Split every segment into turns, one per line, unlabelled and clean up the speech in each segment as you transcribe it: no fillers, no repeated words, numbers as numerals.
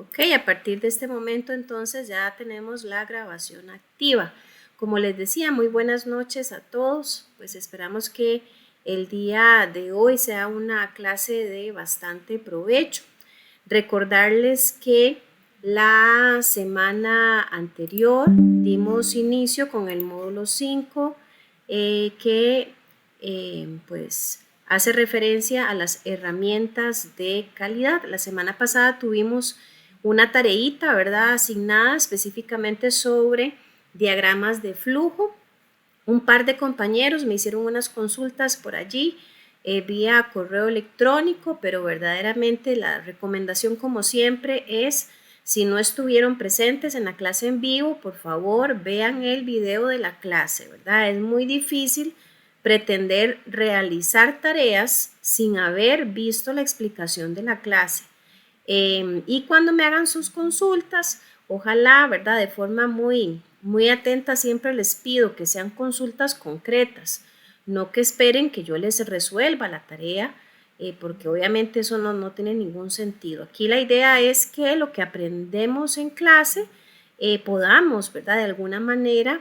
Ok, a partir de este momento entonces ya tenemos la grabación activa. Como les decía, muy buenas noches a todos. Pues esperamos que el día de hoy sea una clase de bastante provecho. Recordarles que la semana anterior dimos inicio con el módulo 5 que pues hace referencia a las herramientas de calidad. La semana pasada tuvimos una tareita, ¿verdad?, asignada específicamente sobre diagramas de flujo. Un par de compañeros me hicieron unas consultas por allí vía correo electrónico, pero verdaderamente la recomendación, como siempre, es si no estuvieron presentes en la clase en vivo, por favor vean el video de la clase, ¿verdad? Es muy difícil pretender realizar tareas sin haber visto la explicación de la clase. Y cuando me hagan sus consultas, ojalá, ¿verdad?, de forma muy atenta, siempre les pido que sean consultas concretas, no que esperen que yo les resuelva la tarea, porque obviamente eso no tiene ningún sentido. Aquí la idea es que lo que aprendemos en clase podamos, ¿verdad?, de alguna manera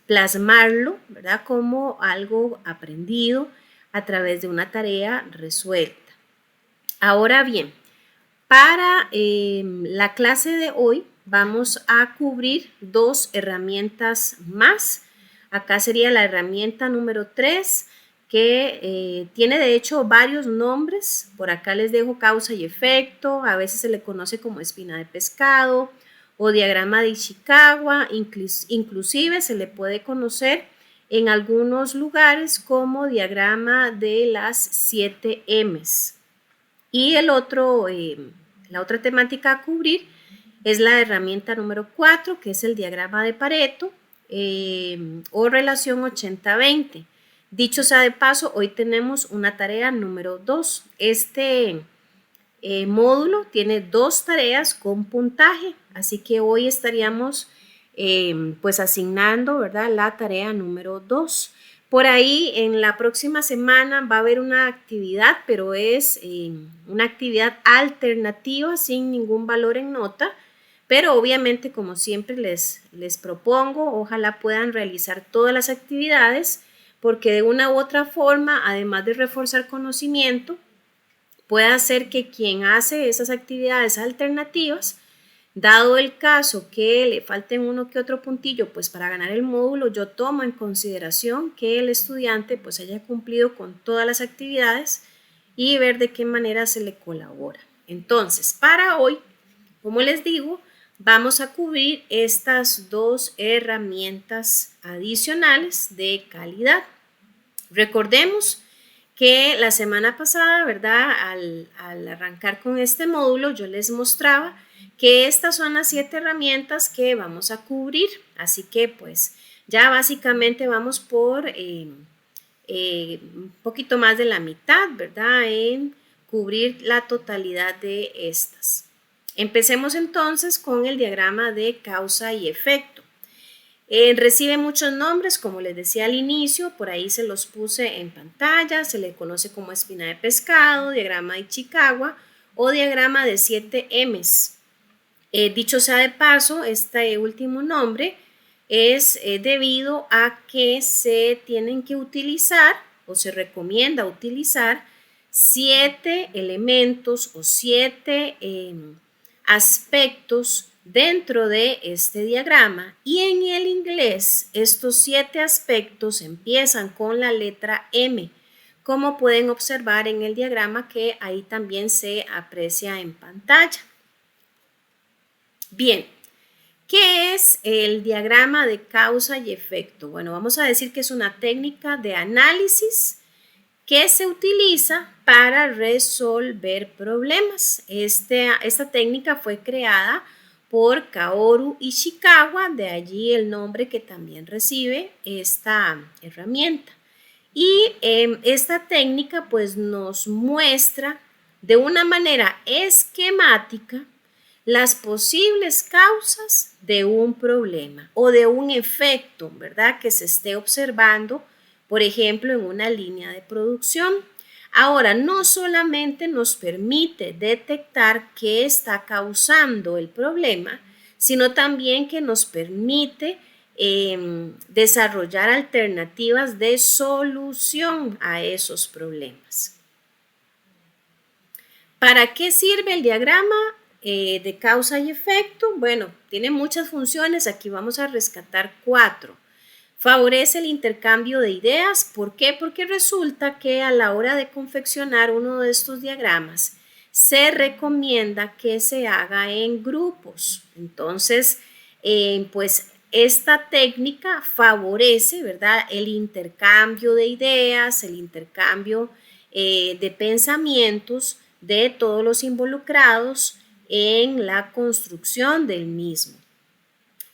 plasmarlo, ¿verdad?, como algo aprendido a través de una tarea resuelta. Ahora bien, para la clase de hoy vamos a cubrir dos herramientas más. Acá sería la herramienta número 3, que tiene de hecho varios nombres. Por acá les dejo causa y efecto, a veces se le conoce como espina de pescado o diagrama de Ishikawa, inclusive se le puede conocer en algunos lugares como diagrama de las 7 M's. Y la otra temática a cubrir es la herramienta número 4, que es el diagrama de Pareto o relación 80-20. Dicho sea de paso, hoy tenemos una tarea número 2. Este módulo tiene 2 tareas con puntaje, así que hoy estaríamos pues asignando, ¿verdad?, la tarea número 2. Por ahí en la próxima semana va a haber una actividad, pero es una actividad alternativa sin ningún valor en nota, pero obviamente, como siempre les propongo, ojalá puedan realizar todas las actividades, porque de una u otra forma, además de reforzar conocimiento, puede hacer que quien hace esas actividades alternativas, dado el caso que le falten uno que otro puntillo, pues para ganar el módulo, yo tomo en consideración que el estudiante pues haya cumplido con todas las actividades y ver de qué manera se le colabora. Entonces, para hoy, como les digo, vamos a cubrir estas dos herramientas adicionales de calidad. Recordemos que la semana pasada, ¿verdad?, al arrancar con este módulo, yo les mostraba que estas son las 7 herramientas que vamos a cubrir, así que pues ya básicamente vamos por un poquito más de la mitad, ¿verdad?, en cubrir la totalidad de estas. Empecemos entonces con el diagrama de causa y efecto. Recibe muchos nombres, como les decía al inicio, por ahí se los puse en pantalla, se le conoce como espina de pescado, diagrama de Ishikawa o diagrama de 7 M's. Dicho sea de paso, este último nombre es debido a que se tienen que utilizar o se recomienda utilizar 7 elementos o 7 aspectos dentro de este diagrama, y en el inglés estos 7 aspectos empiezan con la letra M, como pueden observar en el diagrama que ahí también se aprecia en pantalla. Bien, ¿qué es el diagrama de causa y efecto? Bueno, vamos a decir que es una técnica de análisis que se utiliza para resolver problemas. Esta técnica fue creada por Kaoru Ishikawa, de allí el nombre que también recibe esta herramienta. Y esta técnica pues nos muestra de una manera esquemática las posibles causas de un problema o de un efecto, ¿verdad?, que se esté observando, por ejemplo, en una línea de producción. Ahora, no solamente nos permite detectar qué está causando el problema, sino también que nos permite desarrollar alternativas de solución a esos problemas. ¿Para qué sirve el diagrama de causa y efecto? Bueno, tiene muchas funciones, aquí vamos a rescatar 4. Favorece el intercambio de ideas. ¿Por qué? Porque resulta que a la hora de confeccionar uno de estos diagramas se recomienda que se haga en grupos. Entonces, pues esta técnica favorece, ¿verdad?, el intercambio de ideas, el intercambio de pensamientos de todos los involucrados en la construcción del mismo.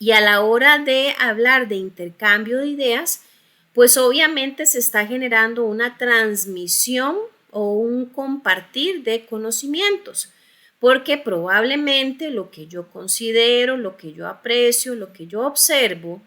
Y a la hora de hablar de intercambio de ideas, pues obviamente se está generando una transmisión o un compartir de conocimientos, porque probablemente lo que yo considero, lo que yo aprecio, lo que yo observo,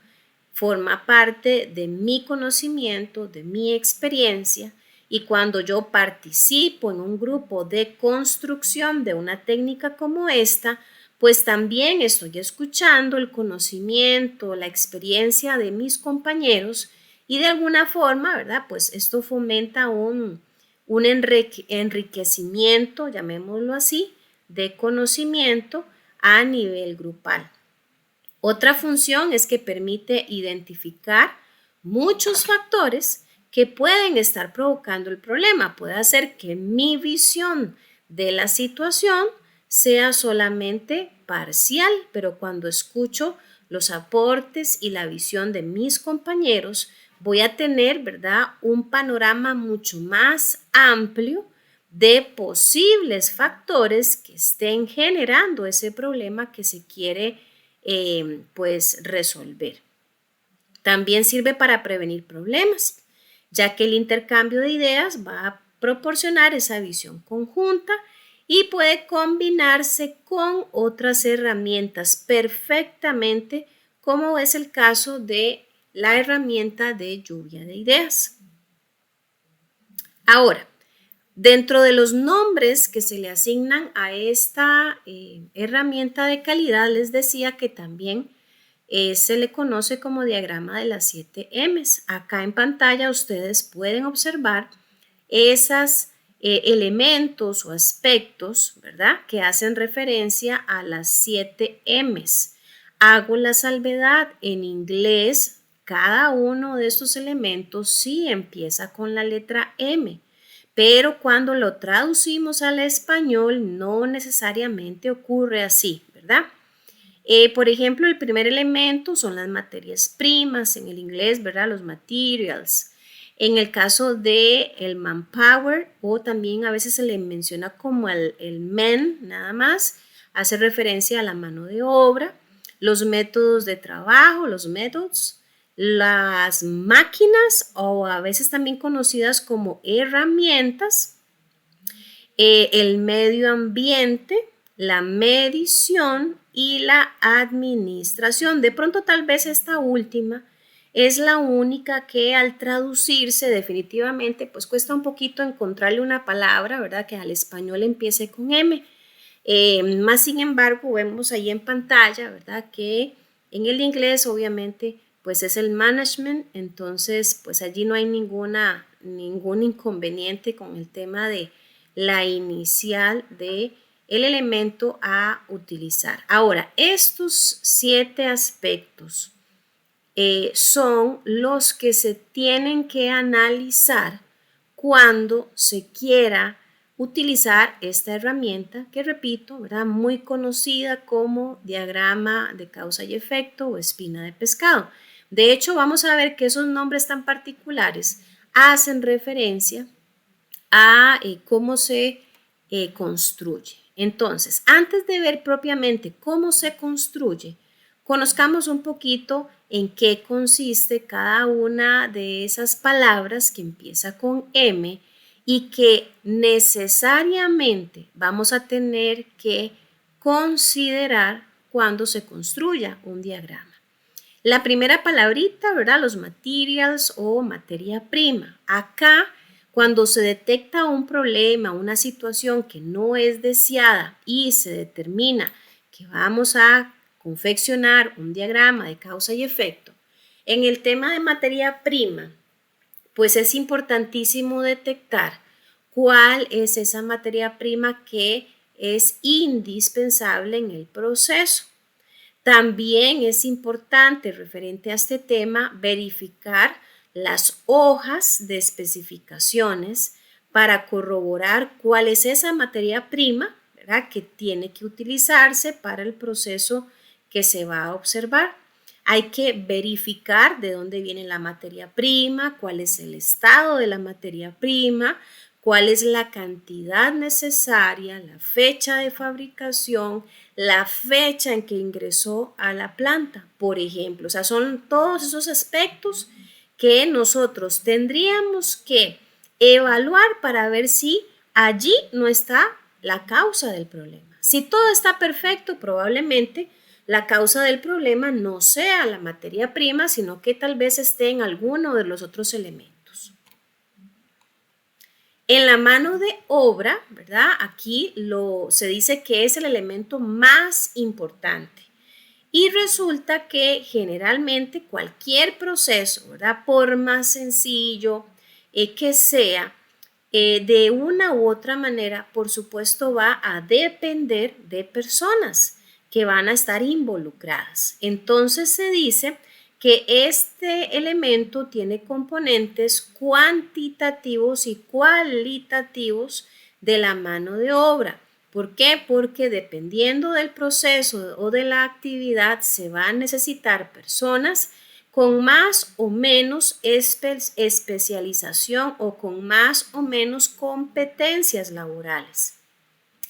forma parte de mi conocimiento, de mi experiencia, y cuando yo participo en un grupo de construcción de una técnica como esta, pues también estoy escuchando el conocimiento, la experiencia de mis compañeros y de alguna forma, ¿verdad? Pues esto fomenta un enriquecimiento, llamémoslo así, de conocimiento a nivel grupal. Otra función es que permite identificar muchos factores que pueden estar provocando el problema. Puede hacer que mi visión de la situación sea solamente parcial, pero cuando escucho los aportes y la visión de mis compañeros, voy a tener, ¿verdad?, un panorama mucho más amplio de posibles factores que estén generando ese problema que se quiere pues resolver. También sirve para prevenir problemas, ya que el intercambio de ideas va a proporcionar esa visión conjunta y puede combinarse con otras herramientas perfectamente, como es el caso de la herramienta de lluvia de ideas. Ahora, dentro de los nombres que se le asignan a esta herramienta de calidad, les decía que también se le conoce como diagrama de las 7 M's. Acá en pantalla ustedes pueden observar esos elementos o aspectos, ¿verdad?, que hacen referencia a las 7 M's. Hago la salvedad, en inglés cada uno de estos elementos sí empieza con la letra M, pero cuando lo traducimos al español no necesariamente ocurre así, ¿verdad? Por ejemplo, el primer elemento son las materias primas, en el inglés, ¿verdad?, los materials. En el caso de el manpower, o también a veces se le menciona como el men, nada más, hace referencia a la mano de obra, los métodos de trabajo, los methods, las máquinas, o a veces también conocidas como herramientas, el medio ambiente, la medición y la administración. De pronto tal vez esta última es la única que al traducirse definitivamente pues cuesta un poquito encontrarle una palabra, ¿verdad?, que al español empiece con M. Más sin embargo vemos ahí en pantalla, ¿verdad?, que en el inglés obviamente pues es el management, entonces pues allí no hay ningún inconveniente con el tema de la inicial de el elemento a utilizar. Ahora, estos 7 aspectos son los que se tienen que analizar cuando se quiera utilizar esta herramienta que, repito, ¿verdad?, muy conocida como diagrama de causa y efecto o espina de pescado. De hecho, vamos a ver que esos nombres tan particulares hacen referencia a cómo se construye. Entonces, antes de ver propiamente cómo se construye, conozcamos un poquito en qué consiste cada una de esas palabras que empieza con M y que necesariamente vamos a tener que considerar cuando se construya un diagrama. La primera palabrita, ¿verdad?, los materials o materia prima. Acá Cuando se detecta un problema, una situación que no es deseada y se determina que vamos a confeccionar un diagrama de causa y efecto, en el tema de materia prima, pues es importantísimo detectar cuál es esa materia prima que es indispensable en el proceso. También es importante, referente a este tema, verificar las hojas de especificaciones para corroborar cuál es esa materia prima, ¿verdad?, que tiene que utilizarse para el proceso que se va a observar. Hay que verificar de dónde viene la materia prima, cuál es el estado de la materia prima, cuál es la cantidad necesaria, la fecha de fabricación, la fecha en que ingresó a la planta, por ejemplo. O sea, son todos esos aspectos que nosotros tendríamos que evaluar para ver si allí no está la causa del problema. Si todo está perfecto, probablemente la causa del problema no sea la materia prima, sino que tal vez esté en alguno de los otros elementos. En la mano de obra, ¿verdad? Aquí se dice que es el elemento más importante. Y resulta que generalmente cualquier proceso, ¿verdad?, por más sencillo que sea, de una u otra manera, por supuesto, va a depender de personas que van a estar involucradas. Entonces se dice que este elemento tiene componentes cuantitativos y cualitativos de la mano de obra. ¿Por qué? Porque dependiendo del proceso o de la actividad se va a necesitar personas con más o menos especialización o con más o menos competencias laborales.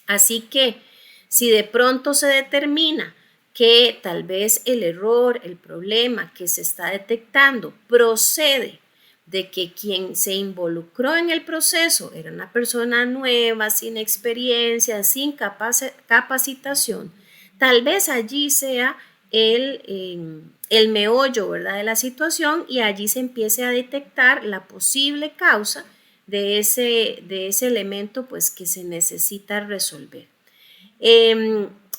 Así que si de pronto se determina que tal vez el error, el problema que se está detectando procede de que quien se involucró en el proceso era una persona nueva, sin experiencia, sin capacitación, tal vez allí sea el meollo, ¿verdad?, de la situación, y allí se empiece a detectar la posible causa de ese elemento, pues, que se necesita resolver.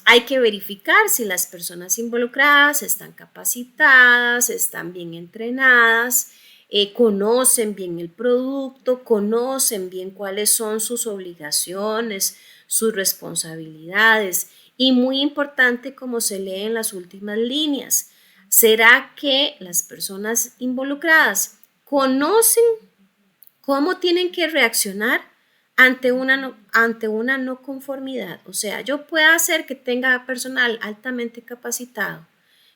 Hay que verificar si las personas involucradas están capacitadas, están bien entrenadas, conocen bien el producto, conocen bien cuáles son sus obligaciones, sus responsabilidades, y muy importante, como se lee en las últimas líneas, ¿será que las personas involucradas conocen cómo tienen que reaccionar ante una no conformidad? O sea, yo puedo hacer que tenga personal altamente capacitado,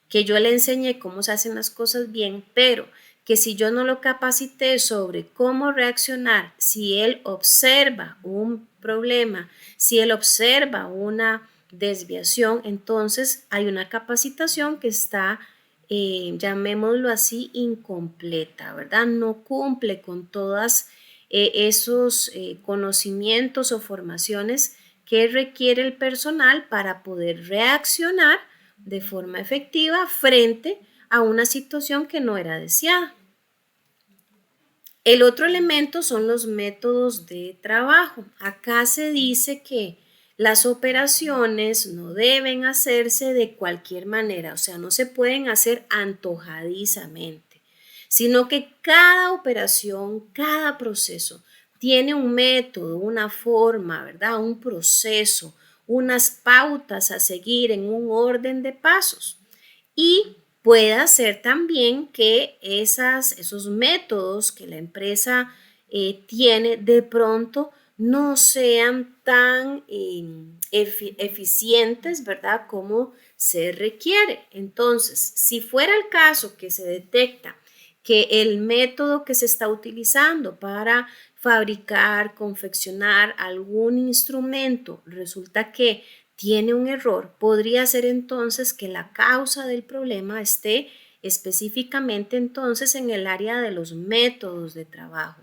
que yo le enseñe cómo se hacen las cosas bien, pero que si yo no lo capacité sobre cómo reaccionar, si él observa un problema, si él observa una desviación, entonces hay una capacitación que está, llamémoslo así, incompleta, ¿verdad? No cumple con todas esos conocimientos o formaciones que requiere el personal para poder reaccionar de forma efectiva frente a una situación que no era deseada. El otro elemento son los métodos de trabajo. Acá se dice que las operaciones no deben hacerse de cualquier manera, o sea, no se pueden hacer antojadizamente, sino que cada operación, cada proceso tiene un método, una forma, ¿verdad?, un proceso, unas pautas a seguir en un orden de pasos. Y puede ser también que esos métodos que la empresa tiene de pronto no sean tan eficientes, ¿verdad?, como se requiere. Entonces, si fuera el caso que se detecta que el método que se está utilizando para fabricar, confeccionar algún instrumento resulta que tiene un error, podría ser entonces que la causa del problema esté específicamente entonces en el área de los métodos de trabajo.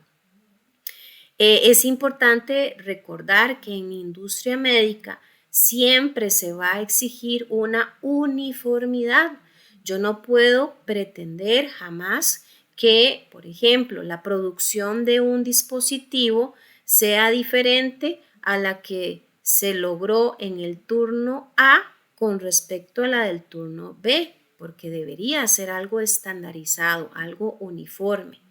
Es importante recordar que en industria médica siempre se va a exigir una uniformidad. Yo no puedo pretender jamás que, por ejemplo, la producción de un dispositivo sea diferente a la que se logró en el turno A con respecto a la del turno B, porque debería ser algo estandarizado, algo uniforme.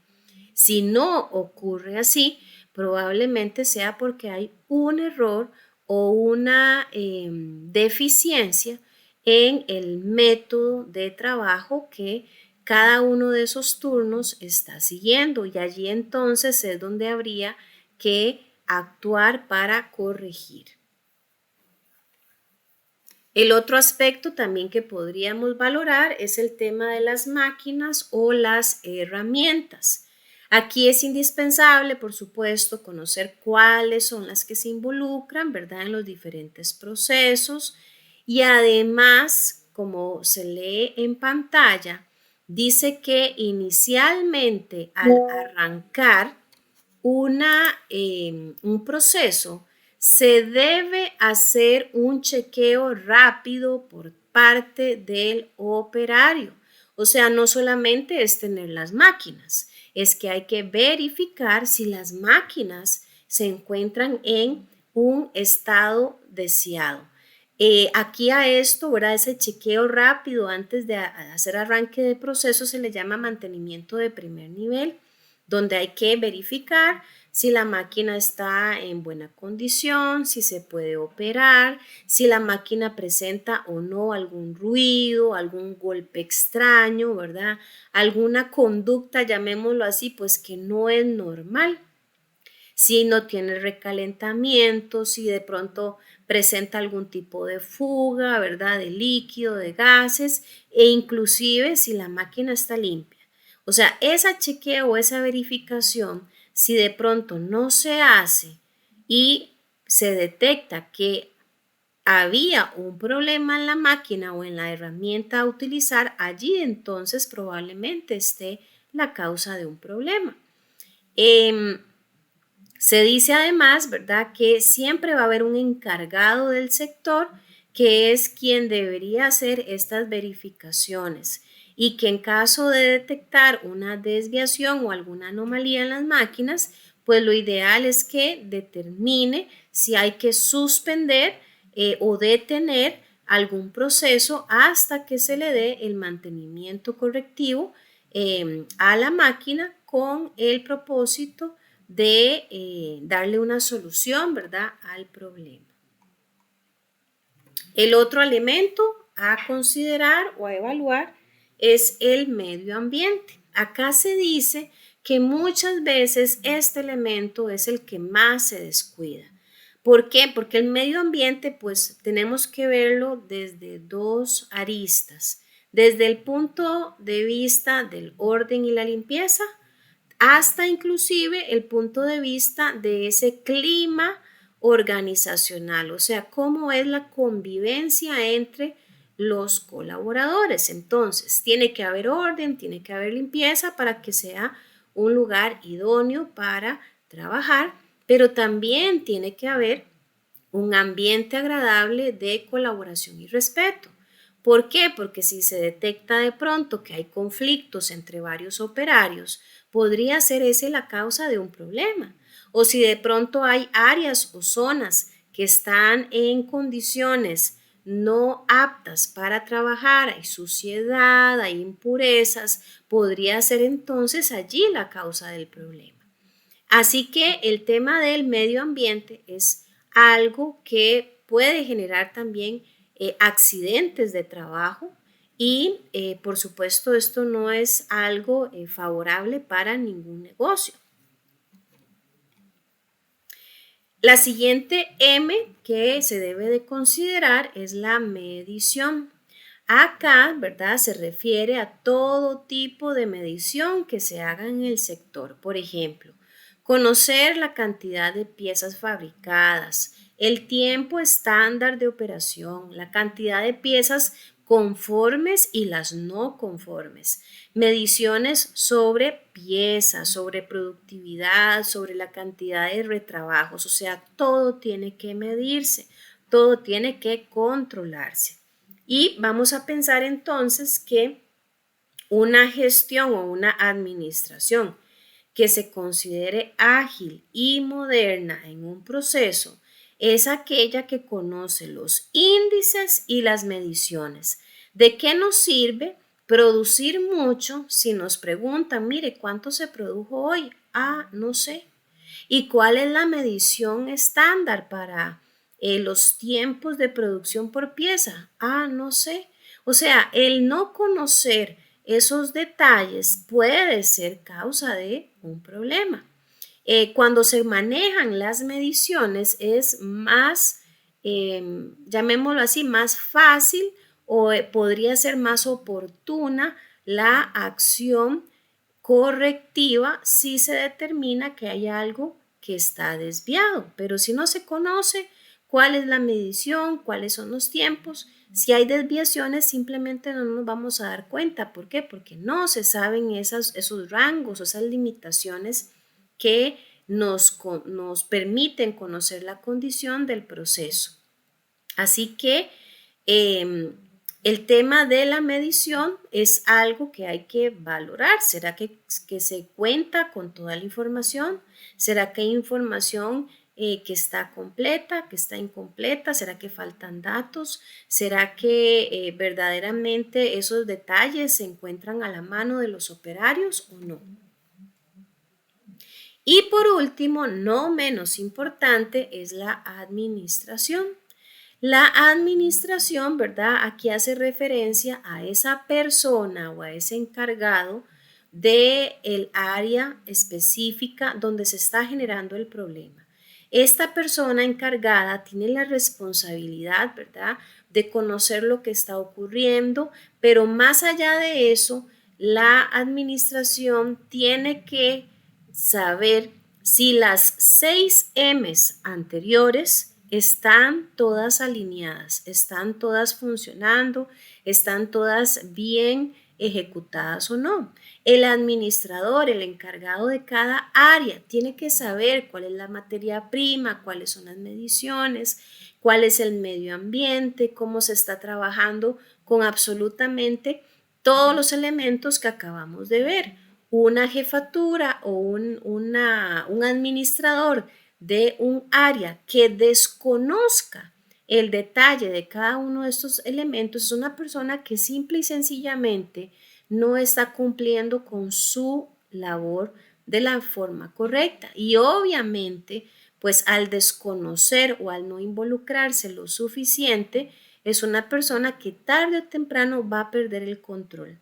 Si no ocurre así, probablemente sea porque hay un error o una deficiencia en el método de trabajo que cada uno de esos turnos está siguiendo, y allí entonces es donde habría que actuar para corregir. El otro aspecto también que podríamos valorar es el tema de las máquinas o las herramientas. Aquí es indispensable, por supuesto, conocer cuáles son las que se involucran, ¿verdad?, en los diferentes procesos, y además, como se lee en pantalla, dice que inicialmente al arrancar un proceso, se debe hacer un chequeo rápido por parte del operario. O sea, no solamente es tener las máquinas, es que hay que verificar si las máquinas se encuentran en un estado deseado. Aquí a esto, ¿verdad? Ese chequeo rápido antes de hacer arranque de proceso se le llama mantenimiento de primer nivel, donde hay que verificar si la máquina está en buena condición, si se puede operar, si la máquina presenta o no algún ruido, algún golpe extraño, ¿verdad? Alguna conducta, llamémoslo así, pues que no es normal. Si no tiene recalentamiento, si de pronto presenta algún tipo de fuga, ¿verdad?, de líquido, de gases, e inclusive si la máquina está limpia. O sea, esa chequeo o esa verificación, si de pronto no se hace y se detecta que había un problema en la máquina o en la herramienta a utilizar, allí entonces probablemente esté la causa de un problema. Se dice además, ¿verdad?, que siempre va a haber un encargado del sector que es quien debería hacer estas verificaciones, y que en caso de detectar una desviación o alguna anomalía en las máquinas, pues lo ideal es que determine si hay que suspender o detener algún proceso hasta que se le dé el mantenimiento correctivo a la máquina, con el propósito de darle una solución, ¿verdad?, al problema. El otro elemento a considerar o a evaluar es el medio ambiente. Acá se dice que muchas veces este elemento es el que más se descuida. ¿Por qué? Porque el medio ambiente, pues tenemos que verlo desde dos aristas: desde el punto de vista del orden y la limpieza, hasta inclusive el punto de vista de ese clima organizacional, o sea, cómo es la convivencia entre los colaboradores. Entonces, tiene que haber orden, tiene que haber limpieza para que sea un lugar idóneo para trabajar, pero también tiene que haber un ambiente agradable de colaboración y respeto. ¿Por qué? Porque si se detecta de pronto que hay conflictos entre varios operarios, podría ser esa la causa de un problema. O si de pronto hay áreas o zonas que están en condiciones no aptas para trabajar, hay suciedad, hay impurezas, podría ser entonces allí la causa del problema. Así que el tema del medio ambiente es algo que puede generar también accidentes de trabajo, y por supuesto esto no es algo favorable para ningún negocio. La siguiente M que se debe de considerar es la medición. Acá, ¿verdad?, se refiere a todo tipo de medición que se haga en el sector. Por ejemplo, conocer la cantidad de piezas fabricadas, el tiempo estándar de operación, la cantidad de piezas conformes y las no conformes, mediciones sobre piezas, sobre productividad, sobre la cantidad de retrabajos. O sea, todo tiene que medirse, todo tiene que controlarse. Y vamos a pensar entonces que Una gestión o una administración que se considere ágil y moderna en un proceso es aquella que conoce los índices y las mediciones. ¿De qué nos sirve producir mucho si nos preguntan, mire, ¿cuánto se produjo hoy? Ah, no sé. ¿Y cuál es la medición estándar para los tiempos de producción por pieza? Ah, no sé. O sea, el no conocer esos detalles puede ser causa de un problema. Cuando se manejan las mediciones es más, llamémoslo así, más fácil o podría ser más oportuna la acción correctiva si se determina que hay algo que está desviado, pero si no se conoce cuál es la medición, cuáles son los tiempos, si hay desviaciones simplemente no nos vamos a dar cuenta. ¿Por qué? Porque no se saben esos rangos o esas limitaciones que nos permiten conocer la condición del proceso. Así que el tema de la medición es algo que hay que valorar. ¿Será que se cuenta con toda la información? ¿Será que hay información que está completa, que está incompleta? ¿Será que faltan datos? ¿Será que verdaderamente esos detalles se encuentran a la mano de los operarios o no? Y por último, no menos importante, es la administración. La administración, ¿verdad? Aquí hace referencia a esa persona o a ese encargado del área específica donde se está generando el problema. Esta persona encargada tiene la responsabilidad, ¿verdad?, de conocer lo que está ocurriendo, pero más allá de eso, la administración tiene que saber si las 6 M's anteriores están todas alineadas, están todas funcionando, están todas bien ejecutadas o no. El administrador, el encargado de cada área, tiene que saber cuál es la materia prima, cuáles son las mediciones, cuál es el medio ambiente, cómo se está trabajando con absolutamente todos los elementos que acabamos de ver. Una jefatura o un administrador de un área que desconozca el detalle de cada uno de estos elementos es una persona que simple y sencillamente no está cumpliendo con su labor de la forma correcta. Y obviamente, pues al desconocer o al no involucrarse lo suficiente, es una persona que tarde o temprano va a perder el control.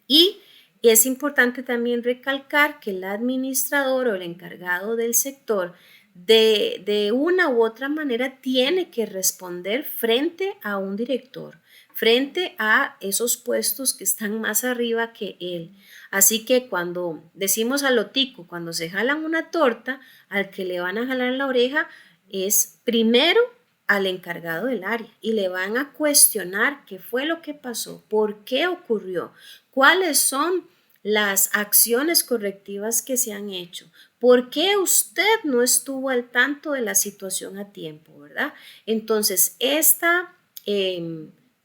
Y es importante también recalcar que el administrador o el encargado del sector de una u otra manera tiene que responder frente a un director, frente a esos puestos que están más arriba que él. Así que cuando decimos a lo tico, cuando se jalan una torta, al que le van a jalar la oreja es primero al encargado del área y le van a cuestionar qué fue lo que pasó, por qué ocurrió, cuáles son las acciones correctivas que se han hecho, por qué usted no estuvo al tanto de la situación a tiempo, ¿verdad? Entonces, esta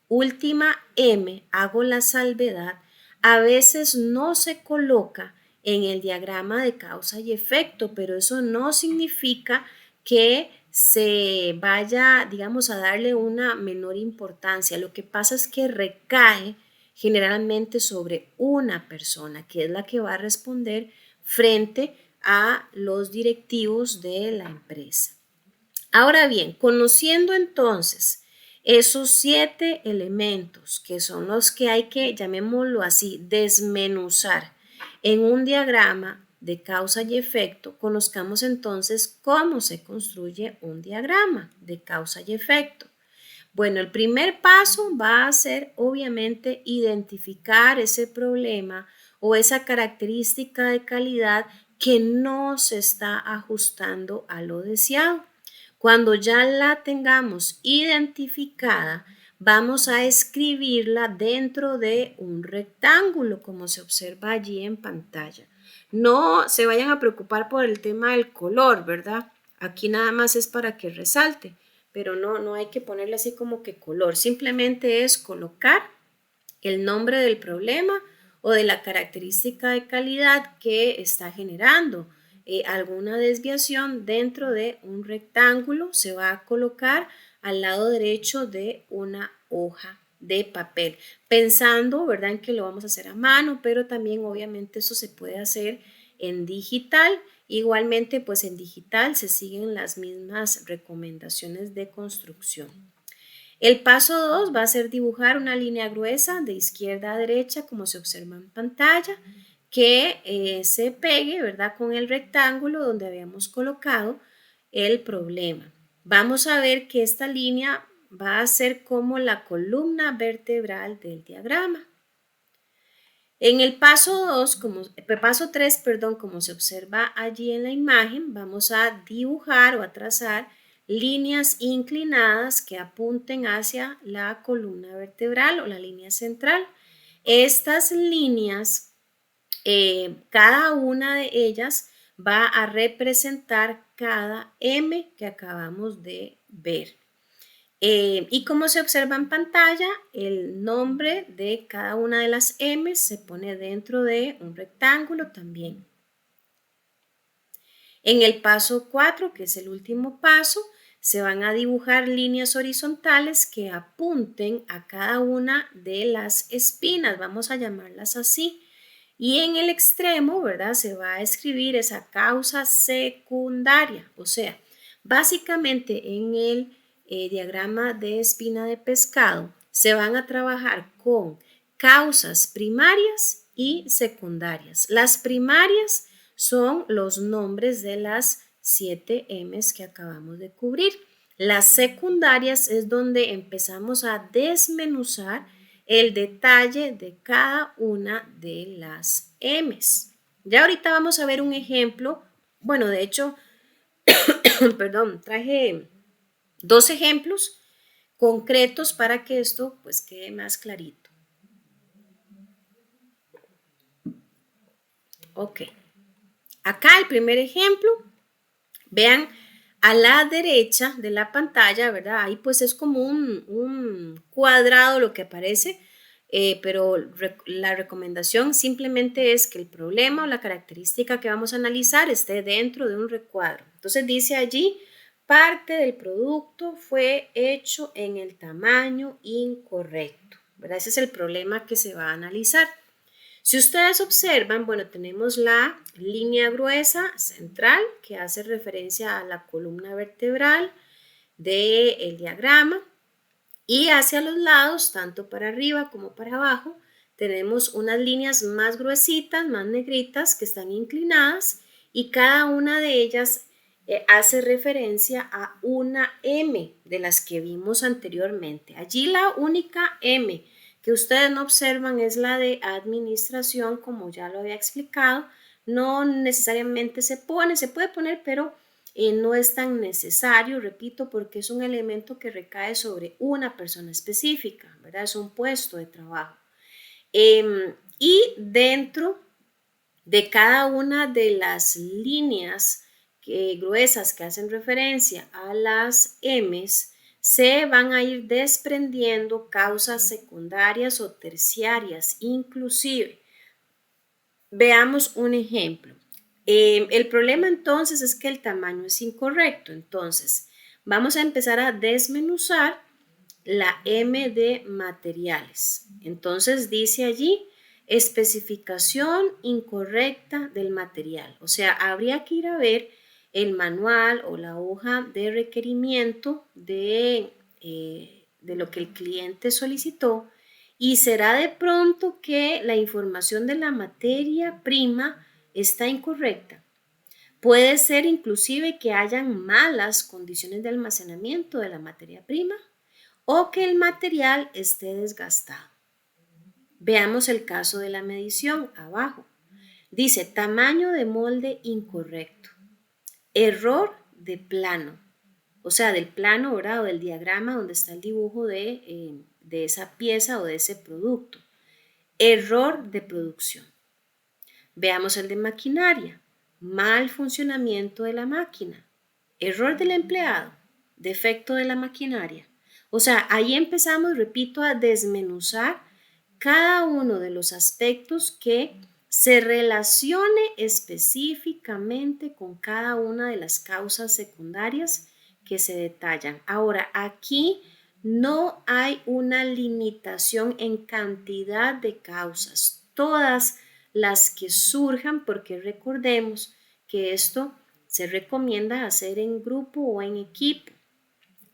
última M, hago la salvedad, a veces no se coloca en el diagrama de causa y efecto, pero eso no significa que se vaya, digamos, a darle una menor importancia. Lo que pasa es que recae generalmente sobre una persona, que es la que va a responder frente a los directivos de la empresa. Ahora bien, conociendo entonces esos 7 elementos que son los que hay que, llamémoslo así, desmenuzar en un diagrama de causa y efecto, conozcamos entonces cómo se construye un diagrama de causa y efecto. Bueno, el primer paso va a ser obviamente identificar ese problema o esa característica de calidad que no se está ajustando a lo deseado. Cuando ya la tengamos identificada, vamos a escribirla dentro de un rectángulo, como se observa allí en pantalla. No se vayan a preocupar por el tema del color, ¿verdad? Aquí nada más es para que resalte, pero no hay que ponerle así como que color. Simplemente es colocar el nombre del problema o de la característica de calidad que está generando alguna desviación dentro de un rectángulo, se va a colocar al lado derecho de una hoja de papel, pensando, ¿verdad?, en que lo vamos a hacer a mano, pero también obviamente eso se puede hacer en digital. Igualmente, pues en digital se siguen las mismas recomendaciones de construcción. El paso 2 va a ser dibujar una línea gruesa de izquierda a derecha, como se observa en pantalla, que se pegue, ¿verdad?, con el rectángulo donde habíamos colocado el problema. Vamos a ver que esta línea va a ser como la columna vertebral del diagrama. En el paso 3, como se observa allí en la imagen, vamos a dibujar o a trazar líneas inclinadas que apunten hacia la columna vertebral o la línea central. Estas líneas, cada una de ellas va a representar cada M que acabamos de ver. Y como se observa en pantalla, el nombre de cada una de las M se pone dentro de un rectángulo también. En el paso 4, que es el último paso, se van a dibujar líneas horizontales que apunten a cada una de las espinas, vamos a llamarlas así. Y en el extremo, ¿verdad?, se va a escribir esa causa secundaria. O sea, básicamente en el diagrama de espina de pescado se van a trabajar con causas primarias y secundarias. Las primarias son los nombres de las 7 M's que acabamos de cubrir. Las secundarias es donde empezamos a desmenuzar el detalle de cada una de las M's. Ya ahorita vamos a ver un ejemplo. Bueno, de hecho, perdón, traje 2 ejemplos concretos para que esto pues quede más clarito. Ok. Acá el primer ejemplo, vean a la derecha de la pantalla, ¿verdad? Ahí pues es como un cuadrado lo que aparece, pero la recomendación simplemente es que el problema o la característica que vamos a analizar esté dentro de un recuadro. Entonces dice allí, parte del producto fue hecho en el tamaño incorrecto, ¿verdad? Ese es el problema que se va a analizar. Si ustedes observan, bueno, tenemos la línea gruesa central que hace referencia a la columna vertebral del diagrama y hacia los lados, tanto para arriba como para abajo, tenemos unas líneas más gruesitas, más negritas que están inclinadas y cada una de ellas hace referencia a una M de las que vimos anteriormente. Allí la única M que ustedes no observan es la de administración, como ya lo había explicado. No necesariamente se puede poner, pero no es tan necesario, repito, porque es un elemento que recae sobre una persona específica, ¿verdad? Es un puesto de trabajo. Y dentro de cada una de las líneas gruesas que hacen referencia a las M's, se van a ir desprendiendo causas secundarias o terciarias, inclusive. Veamos un ejemplo. El problema entonces es que el tamaño es incorrecto. Entonces, vamos a empezar a desmenuzar la M de materiales. Entonces dice allí, especificación incorrecta del material. O sea, habría que ir a ver el manual o la hoja de requerimiento de lo que el cliente solicitó y será de pronto que la información de la materia prima está incorrecta. Puede ser inclusive que hayan malas condiciones de almacenamiento de la materia prima o que el material esté desgastado. Veamos el caso de la medición abajo. Dice tamaño de molde incorrecto, error de plano, o sea, del plano, ¿verdad?, o del diagrama donde está el dibujo de esa pieza o de ese producto. Error de producción. Veamos el de maquinaria. Mal funcionamiento de la máquina. Error del empleado. Defecto de la maquinaria. O sea, ahí empezamos, repito, a desmenuzar cada uno de los aspectos que se relacione específicamente con cada una de las causas secundarias que se detallan. Ahora, aquí no hay una limitación en cantidad de causas, todas las que surjan, porque recordemos que esto se recomienda hacer en grupo o en equipo.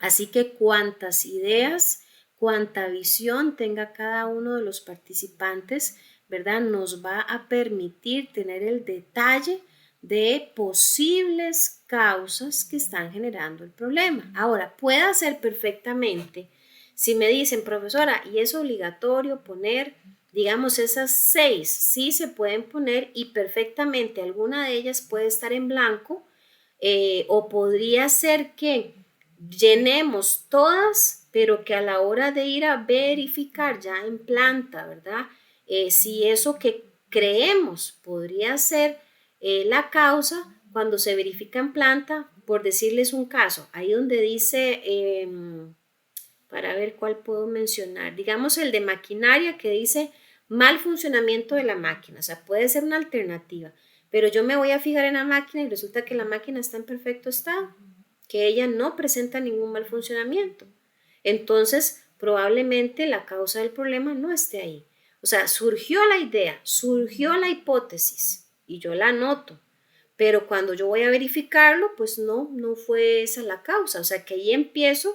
Así que cuantas ideas, cuanta visión tenga cada uno de los participantes, ¿verdad? Nos va a permitir tener el detalle de posibles causas que están generando el problema. Ahora, puede ser perfectamente, si me dicen, profesora, y es obligatorio poner, digamos, esas 6, sí se pueden poner y perfectamente alguna de ellas puede estar en blanco, o podría ser que llenemos todas, pero que a la hora de ir a verificar ya en planta, ¿verdad? Si eso que creemos podría ser la causa, cuando se verifica en planta, por decirles un caso, ahí donde dice, para ver cuál puedo mencionar, digamos el de maquinaria que dice mal funcionamiento de la máquina, o sea, puede ser una alternativa, pero yo me voy a fijar en la máquina y resulta que la máquina está en perfecto estado, que ella no presenta ningún mal funcionamiento. Entonces, probablemente la causa del problema no esté ahí. O sea, surgió la idea, surgió la hipótesis y yo la anoto, pero cuando yo voy a verificarlo, pues no fue esa la causa. O sea, que ahí empiezo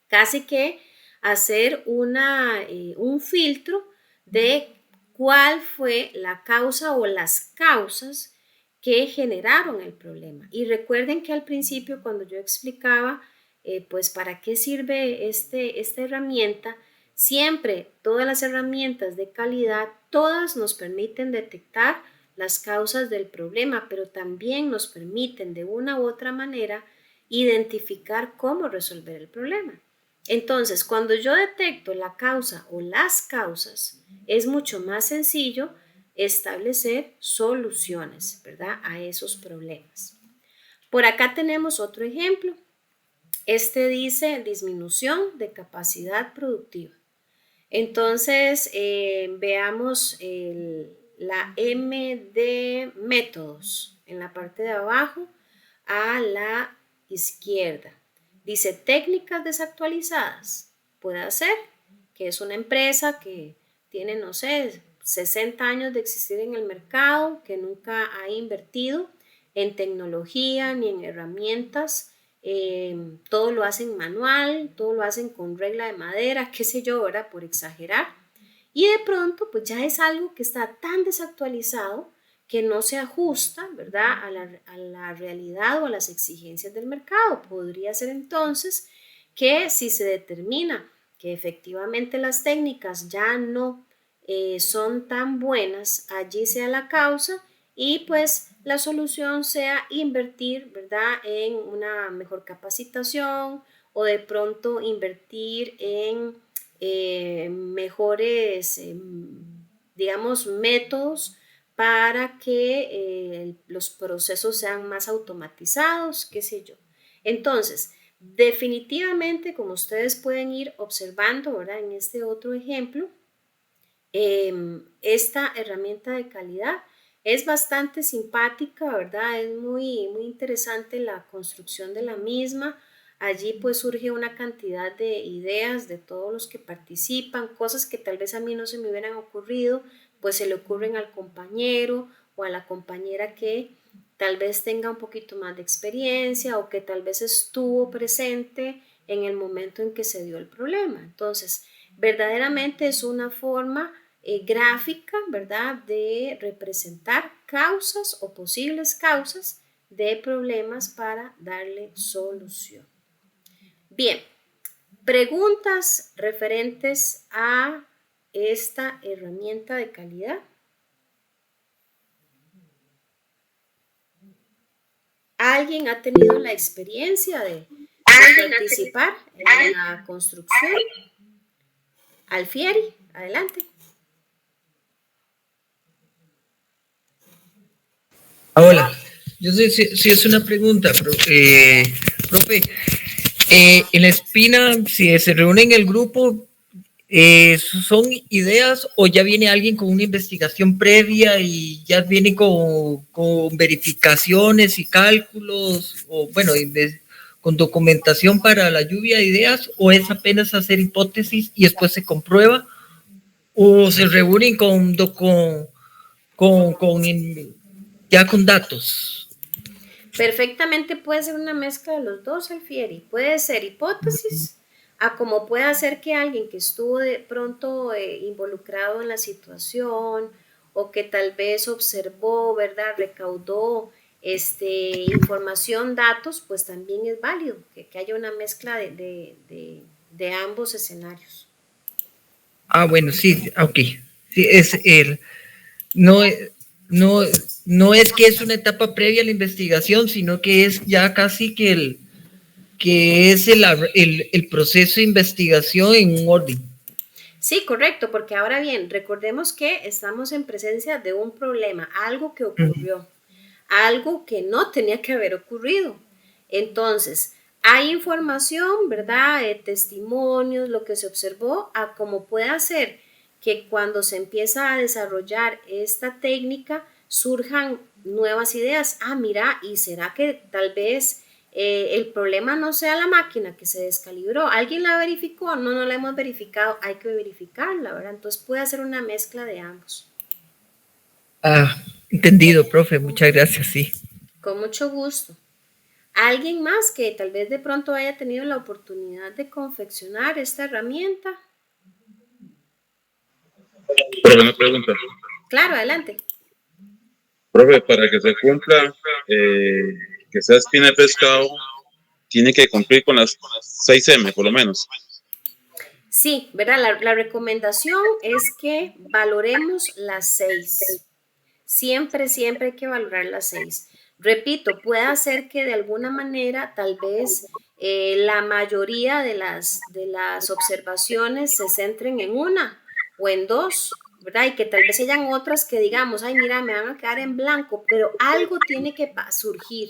casi que hacer un filtro de cuál fue la causa o las causas que generaron el problema. Y recuerden que al principio cuando yo explicaba pues para qué sirve esta herramienta, siempre todas las herramientas de calidad, todas nos permiten detectar las causas del problema, pero también nos permiten de una u otra manera identificar cómo resolver el problema. Entonces, cuando yo detecto la causa o las causas, es mucho más sencillo establecer soluciones, ¿verdad? A esos problemas. Por acá tenemos otro ejemplo. Este dice disminución de capacidad productiva. Entonces, veamos la M de métodos en la parte de abajo a la izquierda. Dice técnicas desactualizadas. Puede ser que es una empresa que tiene, no sé, 60 años de existir en el mercado, que nunca ha invertido en tecnología ni en herramientas. Todo lo hacen manual, todo lo hacen con regla de madera, qué sé yo, ¿verdad? Por exagerar. Y de pronto, pues ya es algo que está tan desactualizado que no se ajusta, ¿verdad? A la realidad o a las exigencias del mercado. Podría ser entonces que si se determina que efectivamente las técnicas ya no son tan buenas, allí sea la causa y pues la solución sea invertir, ¿verdad? En una mejor capacitación o de pronto invertir en mejores, digamos, métodos para que los procesos sean más automatizados, qué sé yo. Entonces, definitivamente, como ustedes pueden ir observando, ¿verdad? En este otro ejemplo, esta herramienta de calidad es bastante simpática, ¿verdad? Es muy interesante la construcción de la misma. Allí pues surge una cantidad de ideas de todos los que participan, cosas que tal vez a mí no se me hubieran ocurrido, pues se le ocurren al compañero o a la compañera que tal vez tenga un poquito más de experiencia o que tal vez estuvo presente en el momento en que se dio el problema. Entonces, verdaderamente es una forma gráfica, ¿verdad?, de representar causas o posibles causas de problemas para darle solución. Bien, preguntas referentes a esta herramienta de calidad. ¿Alguien ha tenido la experiencia de participar en la construcción? Alfieri, adelante.
Hola, yo sé si es una pregunta, profe. En la espina, si se reúne en el grupo, ¿son ideas o ya viene alguien con una investigación previa y ya viene con verificaciones y cálculos o bueno, con documentación para la lluvia de ideas, o es apenas hacer hipótesis y después se comprueba, o se reúnen con ya con datos?
Perfectamente puede ser una mezcla de los dos, Alfieri. Puede ser hipótesis, a como puede ser que alguien que estuvo de pronto involucrado en la situación o que tal vez observó, ¿verdad? Recaudó información, datos, pues también es válido que haya una mezcla de ambos escenarios.
Ah, bueno, sí, ok. Sí, es el, no, no, no es que es una etapa previa a la investigación, sino que es ya casi que es el proceso de investigación en un orden.
Sí, correcto, porque ahora bien, recordemos que estamos en presencia de un problema, algo que ocurrió, algo que no tenía que haber ocurrido. Entonces, hay información, ¿verdad? Testimonios, lo que se observó, a cómo puede ser que cuando se empieza a desarrollar esta técnica surjan nuevas ideas. Ah, mira, ¿y será que tal vez el problema no sea la máquina que se descalibró? ¿Alguien la verificó? No, no la hemos verificado, hay que verificarla, ¿verdad? Entonces puede hacer una mezcla de ambos.
Ah, entendido, profe, muchas gracias, sí.
Con mucho gusto. ¿Alguien más que tal vez de pronto haya tenido la oportunidad de confeccionar esta herramienta?
Profe, una pregunta.
Claro, adelante.
Profe, para que se cumpla, que sea espina de pescado, tiene que cumplir con las 6M, por lo menos.
Sí, ¿verdad? La recomendación es que valoremos las 6. Siempre, siempre hay que valorar las 6. Repito, puede ser que de alguna manera tal vez la mayoría de las observaciones se centren en una o en dos, ¿verdad? Y que tal vez hayan otras que digamos, ay, mira, me van a quedar en blanco, pero algo tiene que surgir,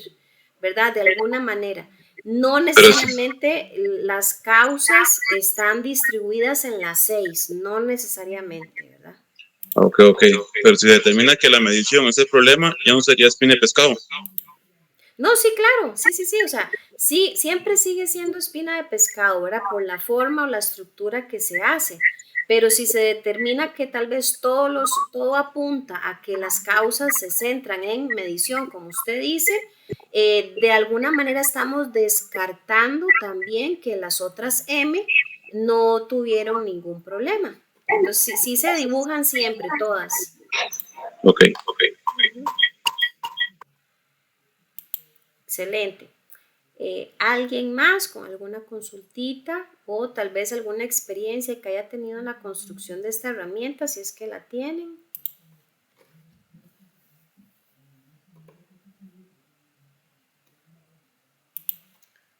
¿verdad? De alguna manera. No
Pero
necesariamente las causas están distribuidas en las 6, no necesariamente, ¿verdad?
ok. Pero si se determina que la medición es el problema, ya no sería espina de pescado.
No, sí, claro, sí, o sea, sí, siempre sigue siendo espina de pescado, ¿verdad? Por la forma o la estructura que se hace, pero si se determina que tal vez todo apunta a que las causas se centran en medición, como usted dice, de alguna manera estamos descartando también que las otras M no tuvieron ningún problema. Entonces, sí, sí se dibujan siempre todas.
Ok.
Ujú. Excelente. Alguien más con alguna consultita o tal vez alguna experiencia que haya tenido en la construcción de esta herramienta, si es que la tienen.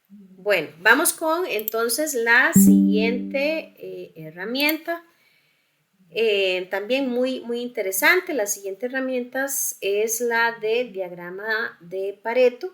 Bueno, vamos con entonces la siguiente herramienta. También muy, muy interesante. La siguiente herramienta es la de diagrama de Pareto.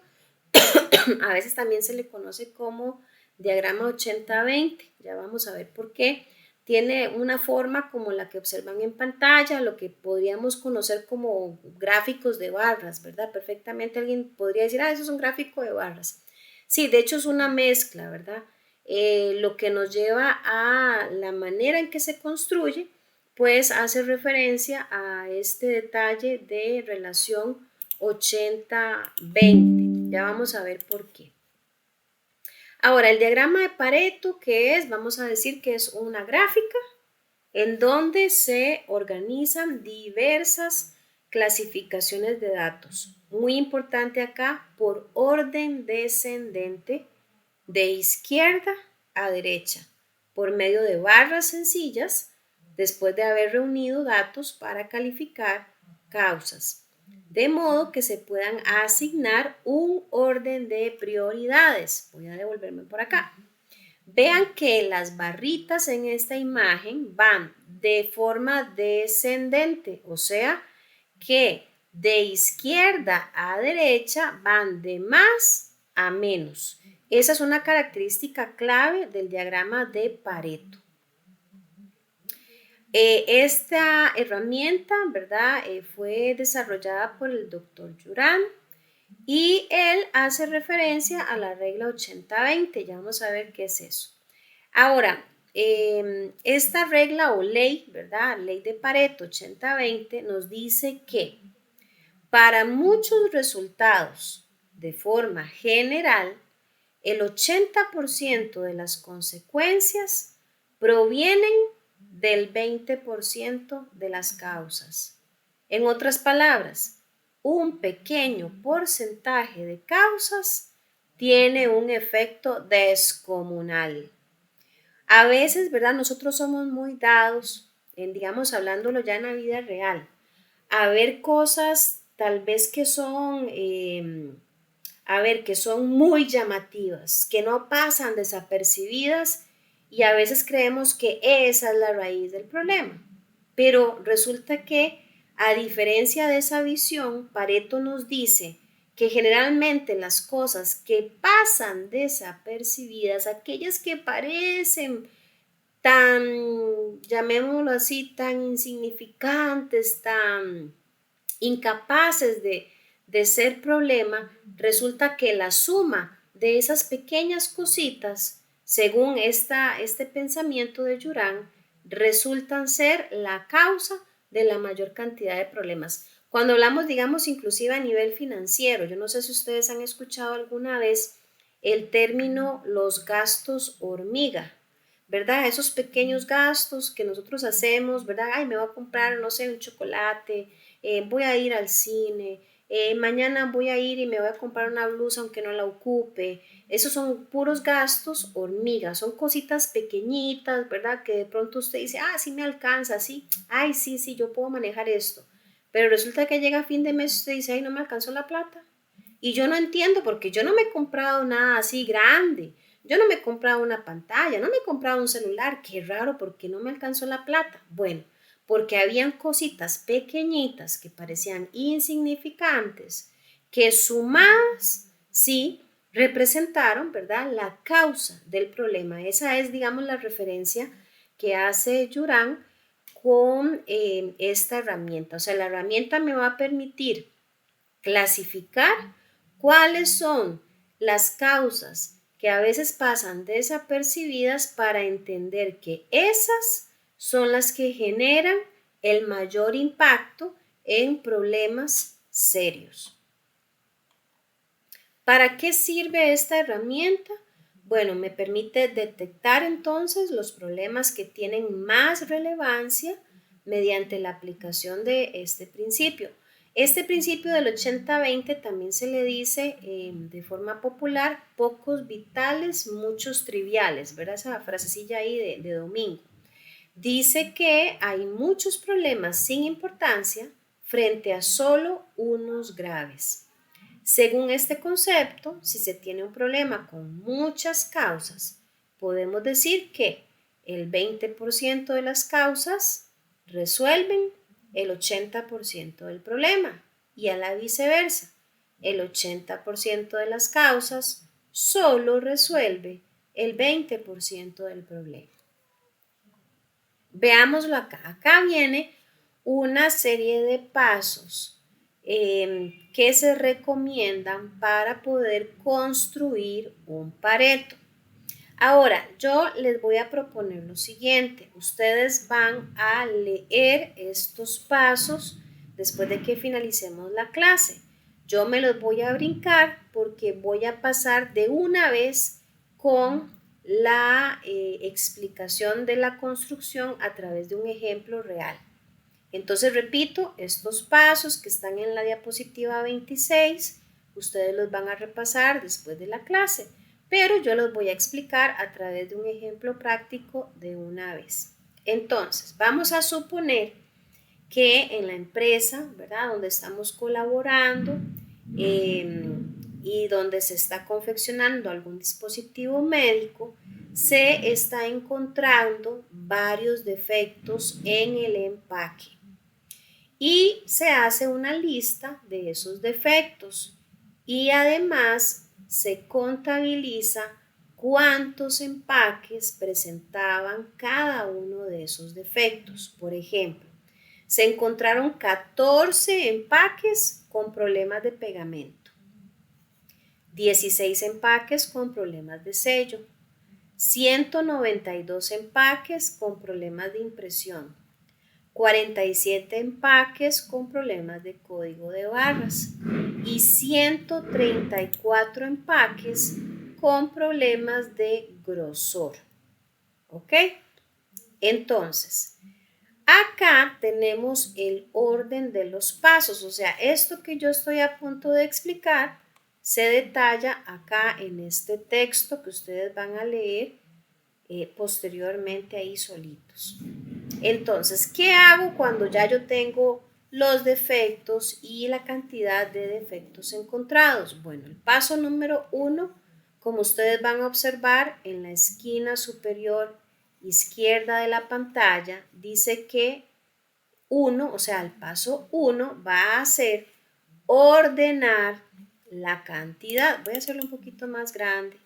A veces también se le conoce como diagrama 80-20. Ya vamos a ver por qué. Tiene una forma como la que observan en pantalla, lo que podríamos conocer como gráficos de barras, ¿verdad? Perfectamente alguien podría decir, ah, eso es un gráfico de barras. Sí, de hecho es una mezcla, ¿verdad? Lo que nos lleva a la manera en que se construye, pues hace referencia a este detalle de relación 80-20. Ya vamos a ver por qué. Ahora, el diagrama de Pareto, ¿qué es? Vamos a decir que es una gráfica en donde se organizan diversas clasificaciones de datos. Muy importante acá, por orden descendente de izquierda a derecha, por medio de barras sencillas, después de haber reunido datos para calificar causas, de modo que se puedan asignar un orden de prioridades. Voy a devolverme por acá. Vean que las barritas en esta imagen van de forma descendente, o sea que de izquierda a derecha van de más a menos. Esa es una característica clave del diagrama de Pareto. Esta herramienta, ¿verdad? Fue desarrollada por el doctor Juran y él hace referencia a la regla 80-20. Ya vamos a ver qué es eso. Ahora, esta regla o ley, ¿verdad? Ley de Pareto 80-20 nos dice que para muchos resultados, de forma general, el 80% de las consecuencias provienen del 20% de las causas. En otras palabras, un pequeño porcentaje de causas tiene un efecto descomunal. A veces, ¿verdad? Nosotros somos muy dados, digamos, hablándolo ya en la vida real, a ver cosas tal vez que son, que son muy llamativas, que no pasan desapercibidas y a veces creemos que esa es la raíz del problema. Pero resulta que, a diferencia de esa visión, Pareto nos dice que generalmente las cosas que pasan desapercibidas, aquellas que parecen tan, llamémoslo así, tan insignificantes, tan incapaces de ser problema, resulta que la suma de esas pequeñas cositas, según este pensamiento de Juran, resultan ser la causa de la mayor cantidad de problemas. Cuando hablamos, digamos, inclusive a nivel financiero, yo no sé si ustedes han escuchado alguna vez el término los gastos hormiga, ¿verdad? Esos pequeños gastos que nosotros hacemos, ¿verdad? Ay, me voy a comprar, no sé, un chocolate, voy a ir al cine, mañana voy a ir y me voy a comprar una blusa aunque no la ocupe. Esos son puros gastos hormigas, son cositas pequeñitas, ¿verdad? Que de pronto usted dice, ah, sí me alcanza, sí, ay, sí, sí, yo puedo manejar esto. Pero resulta que llega a fin de mes y usted dice, ay, no me alcanzó la plata. Y yo no entiendo porque yo no me he comprado nada así grande. Yo no me he comprado una pantalla, no me he comprado un celular. Qué raro, porque no me alcanzó la plata. Bueno, porque habían cositas pequeñitas que parecían insignificantes, que sumadas, sí, representaron, ¿verdad?, la causa del problema. Esa es, digamos, la referencia que hace Juran con esta herramienta. O sea, la herramienta me va a permitir clasificar cuáles son las causas que a veces pasan desapercibidas para entender que esas son las que generan el mayor impacto en problemas serios. ¿Para qué sirve esta herramienta? Bueno, me permite detectar entonces los problemas que tienen más relevancia mediante la aplicación de este principio. Este principio del 80-20 también se le dice de forma popular, pocos vitales, muchos triviales, ¿verdad? Esa frasecilla ahí de domingo. Dice que hay muchos problemas sin importancia frente a solo unos graves. Según este concepto, si se tiene un problema con muchas causas, podemos decir que el 20% de las causas resuelven el 80% del problema y a la viceversa. El 80% de las causas solo resuelve el 20% del problema. Veámoslo acá. Acá viene una serie de pasos que se recomiendan para poder construir un Pareto. Ahora, yo les voy a proponer lo siguiente. Ustedes van a leer estos pasos después de que finalicemos la clase. Yo me los voy a brincar porque voy a pasar de una vez con la explicación de la construcción a través de un ejemplo real. Entonces repito, estos pasos que están en la diapositiva 26, ustedes los van a repasar después de la clase, pero yo los voy a explicar a través de un ejemplo práctico de una vez. Entonces, vamos a suponer que en la empresa, ¿verdad?, donde estamos colaborando y donde se está confeccionando algún dispositivo médico, se está encontrando varios defectos en el empaque. Y se hace una lista de esos defectos y además se contabiliza cuántos empaques presentaban cada uno de esos defectos. Por ejemplo, se encontraron 14 empaques con problemas de pegamento, 16 empaques con problemas de sello, 192 empaques con problemas de impresión, 47 empaques con problemas de código de barras y 134 empaques con problemas de grosor. ¿Ok? Entonces, acá tenemos el orden de los pasos, o sea, esto que yo estoy a punto de explicar se detalla acá en este texto que ustedes van a leer posteriormente ahí solitos. Entonces, ¿qué hago cuando ya yo tengo los defectos y la cantidad de defectos encontrados? Bueno, el paso número 1, como ustedes van a observar en la esquina superior izquierda de la pantalla, dice que 1, o sea, el paso 1 va a ser ordenar la cantidad. Voy a hacerlo un poquito más grande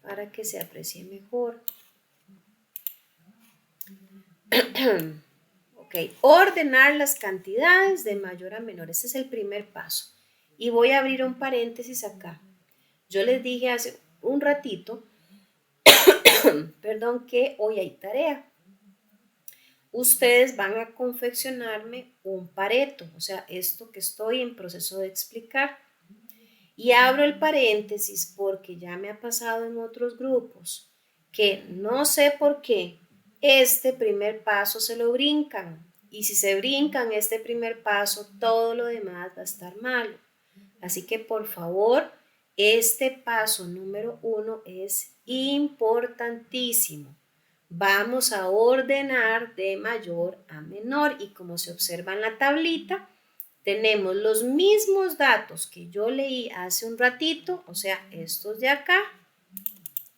para que se aprecie mejor. Ok, ordenar las cantidades de mayor a menor. Ese es el primer paso. Y voy a abrir un paréntesis acá. Yo les dije hace un ratito, perdón, que hoy hay tarea. Ustedes van a confeccionarme un pareto, o sea, esto que estoy en proceso de explicar. Y abro el paréntesis porque ya me ha pasado en otros grupos que no sé por qué este primer paso se lo brincan. Y si se brincan este primer paso, todo lo demás va a estar malo. Así que por favor, este paso número 1 es importantísimo. Vamos a ordenar de mayor a menor y como se observa en la tablita, tenemos los mismos datos que yo leí hace un ratito, o sea, estos de acá,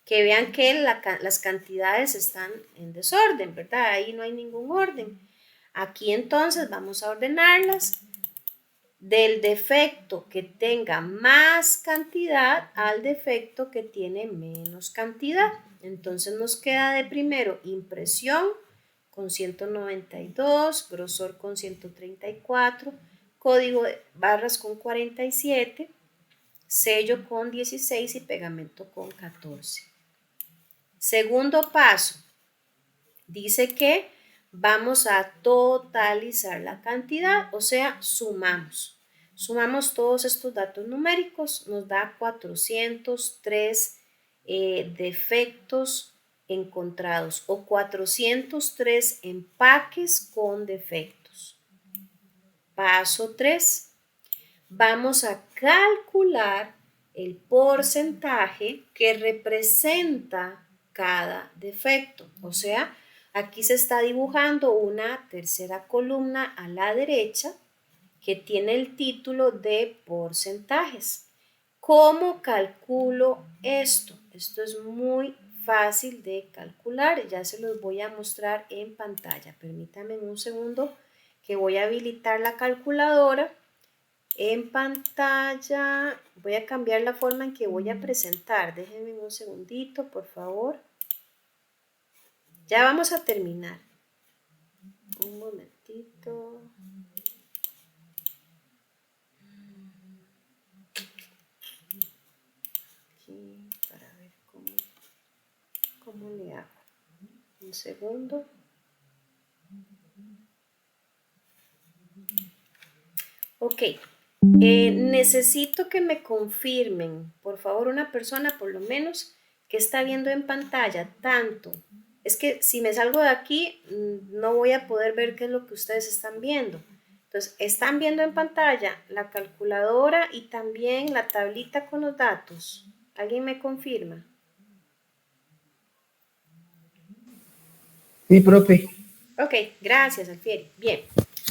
que vean que las cantidades están en desorden, ¿verdad? Ahí no hay ningún orden. Aquí entonces vamos a ordenarlas del defecto que tenga más cantidad al defecto que tiene menos cantidad. Entonces nos queda de primero impresión con 192, grosor con 134, código de barras con 47, sello con 16 y pegamento con 14. Segundo paso, dice que vamos a totalizar la cantidad, o sea, sumamos. Sumamos todos estos datos numéricos, nos da 403 defectos encontrados o 403 empaques con defectos. Paso 3. Vamos a calcular el porcentaje que representa cada defecto. O sea, aquí se está dibujando una tercera columna a la derecha que tiene el título de porcentajes. ¿Cómo calculo esto? Esto es muy fácil de calcular. Ya se los voy a mostrar en pantalla. Permítanme un segundo que voy a habilitar la calculadora. En pantalla voy a cambiar la forma en que voy a presentar. Déjenme un segundito, por favor. Ya vamos a terminar. Un momentito. Aquí para ver cómo le hago. Un segundo. Ok. Necesito que me confirmen, por favor, una persona por lo menos que está viendo en pantalla tanto. Es que si me salgo de aquí, no voy a poder ver qué es lo que ustedes están viendo. Entonces, están viendo en pantalla la calculadora y también la tablita con los datos. ¿Alguien me confirma?
Sí, profe.
Ok, gracias, Alfieri. Bien,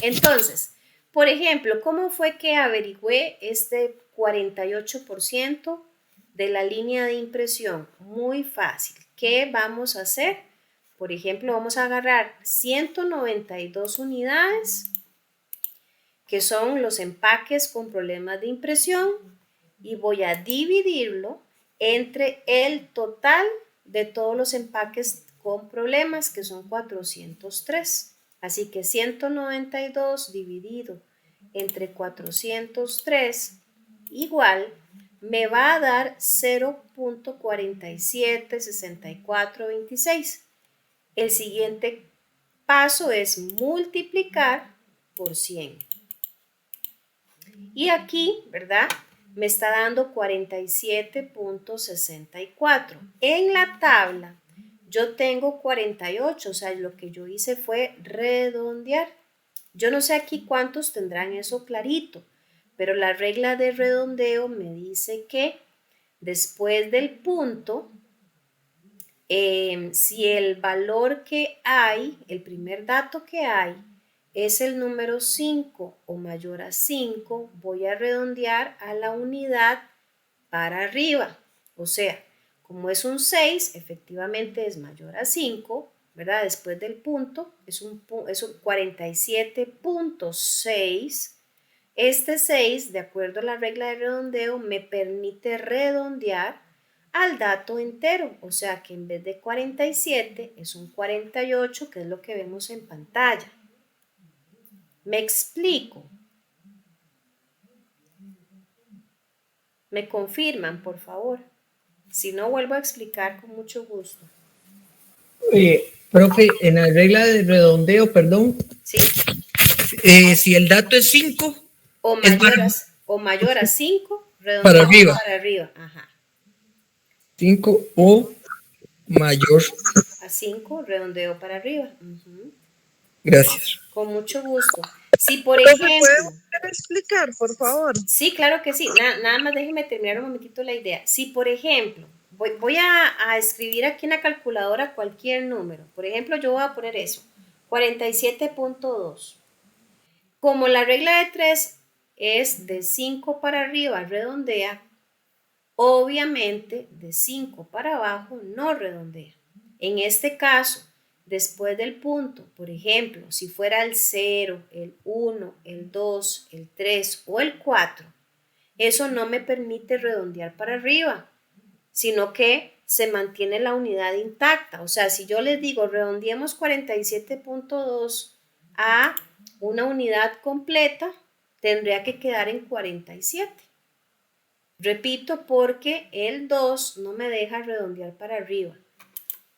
entonces, por ejemplo, ¿cómo fue que averigüé este 48% de la línea de impresión? Muy fácil. ¿Qué vamos a hacer? Por ejemplo, vamos a agarrar 192 unidades, que son los empaques con problemas de impresión, y voy a dividirlo entre el total de todos los empaques con problemas, que son 403. Así que 192 dividido entre 403 igual me va a dar 0.476426. El siguiente paso es multiplicar por 100. Y aquí, ¿verdad? Me está dando 47.64. En la tabla yo tengo 48, o sea, lo que yo hice fue redondear. Yo no sé aquí cuántos tendrán eso clarito, pero la regla de redondeo me dice que después del punto, si el valor que hay, el primer dato que hay, es el número 5 o mayor a 5, voy a redondear a la unidad para arriba. O sea, como es un 6, efectivamente es mayor a 5, ¿verdad? Después del punto es un 47.6. Este 6, de acuerdo a la regla de redondeo, me permite redondear al dato entero, o sea que en vez de 47 es un 48, que es lo que vemos en pantalla. ¿Me explico? ¿Me confirman, por favor? Si no, vuelvo a explicar con mucho gusto.
Profe, en la regla de redondeo, perdón,
¿Sí?
Si el dato es 5,
O
es
mayor a 5,
para
redondeamos
arriba.
para arriba. Ajá.
5 o mayor.
A 5, redondeo para arriba.
Gracias.
Con mucho gusto. Si por
¿Me puede
ejemplo,
volver a explicar, por favor?
sí, claro que sí. Nada más déjeme terminar un momentito la idea. Si por ejemplo, voy a escribir aquí en la calculadora cualquier número. Por ejemplo, yo voy a poner eso, 47.2. Como la regla de 3 es de 5 para arriba, redondea, obviamente de 5 para abajo no redondea. En este caso, después del punto, por ejemplo, si fuera el 0, el 1, el 2, el 3 o el 4, eso no me permite redondear para arriba, sino que se mantiene la unidad intacta. O sea, si yo les digo redondeemos 47.2 a una unidad completa, tendría que quedar en 47. Repito, porque el 2 no me deja redondear para arriba.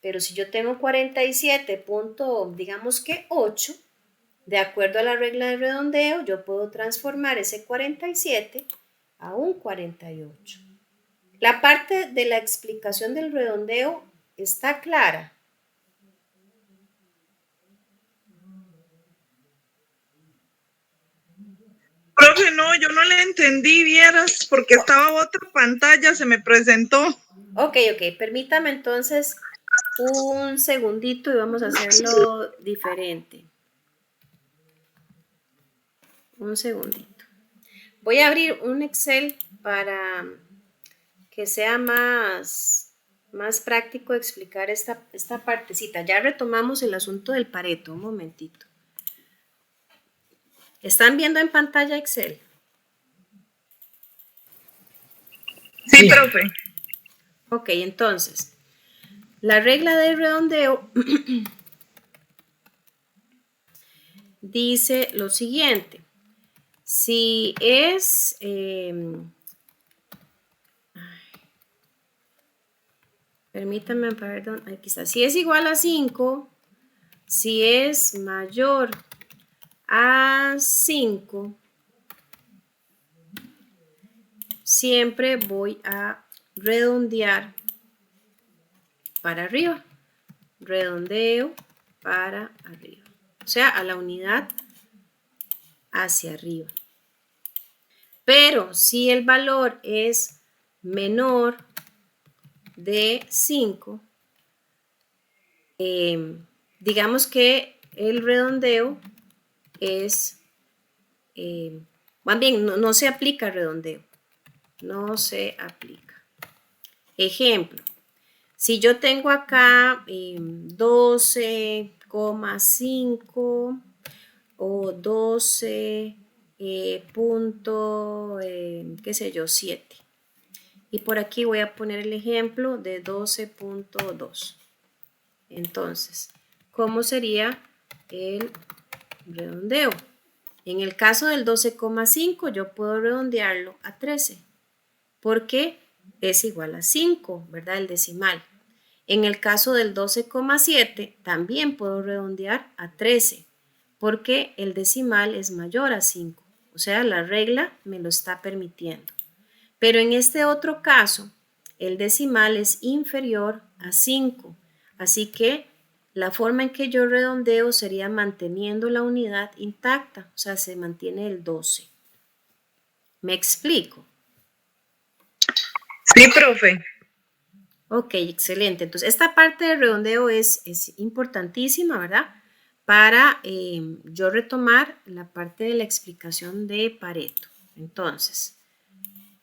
Pero si yo tengo 47. Digamos que 8, de acuerdo a la regla de redondeo, yo puedo transformar ese 47 a un 48. La parte de la explicación del redondeo está clara.
Profe, no, yo no le entendí, vieras, porque estaba otra pantalla, se me presentó.
Ok, permítame entonces un segundito y vamos a hacerlo diferente. Un segundito. Voy a abrir un Excel para que sea más práctico explicar esta partecita. Ya retomamos el asunto del Pareto, un momentito. ¿Están viendo en pantalla Excel?
Sí, profe.
Ok, entonces, la regla de redondeo dice lo siguiente. Si es... permítanme, perdón, aquí está. Si es igual a 5, si es mayor a 5, siempre voy a redondear para arriba. Redondeo para arriba. O sea, a la unidad hacia arriba. Pero si el valor es menor de 5, digamos que el redondeo es, más bien, no se aplica redondeo. No se aplica. Ejemplo, si yo tengo acá 12,5 o 12 qué sé yo, 7. Y por aquí voy a poner el ejemplo de 12.2. Entonces, ¿cómo sería el redondeo? En el caso del 12,5 yo puedo redondearlo a 13 porque es igual a 5, ¿verdad? El decimal. En el caso del 12,7 también puedo redondear a 13 porque el decimal es mayor a 5. O sea, la regla me lo está permitiendo. Pero en este otro caso, el decimal es inferior a 5. Así que la forma en que yo redondeo sería manteniendo la unidad intacta. O sea, se mantiene el 12. ¿Me explico?
Sí, profe.
Ok, excelente. Entonces, esta parte de redondeo es importantísima, ¿verdad? Para yo retomar la parte de la explicación de Pareto. Entonces,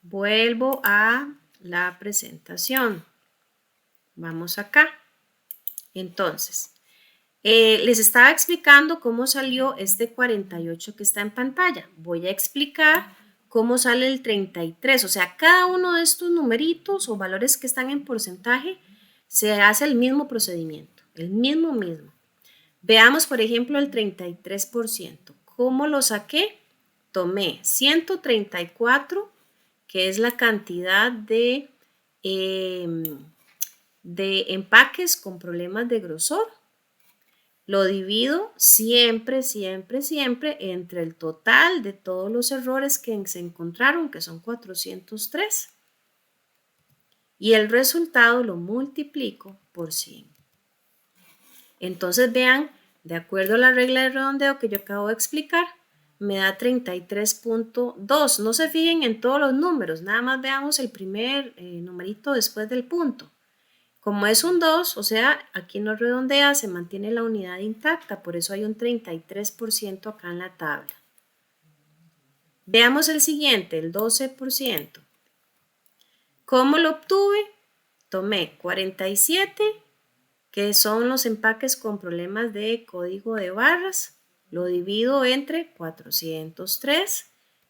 vuelvo a la presentación. Vamos acá. Entonces, les estaba explicando cómo salió este 48 que está en pantalla. Voy a explicar cómo sale el 33. O sea, cada uno de estos numeritos o valores que están en porcentaje se hace el mismo procedimiento, el mismo. Veamos, por ejemplo, el 33%. ¿Cómo lo saqué? Tomé 134, que es la cantidad de empaques con problemas de grosor. Lo divido siempre entre el total de todos los errores que se encontraron, que son 403. Y el resultado lo multiplico por 100. Entonces vean, de acuerdo a la regla de redondeo que yo acabo de explicar, me da 33.2. No se fijen en todos los números, nada más veamos el primer numerito después del punto. Como es un 2, o sea, aquí no redondea, se mantiene la unidad intacta, por eso hay un 33% acá en la tabla. Veamos el siguiente, el 12%. ¿Cómo lo obtuve? Tomé 47, que son los empaques con problemas de código de barras, lo divido entre 403,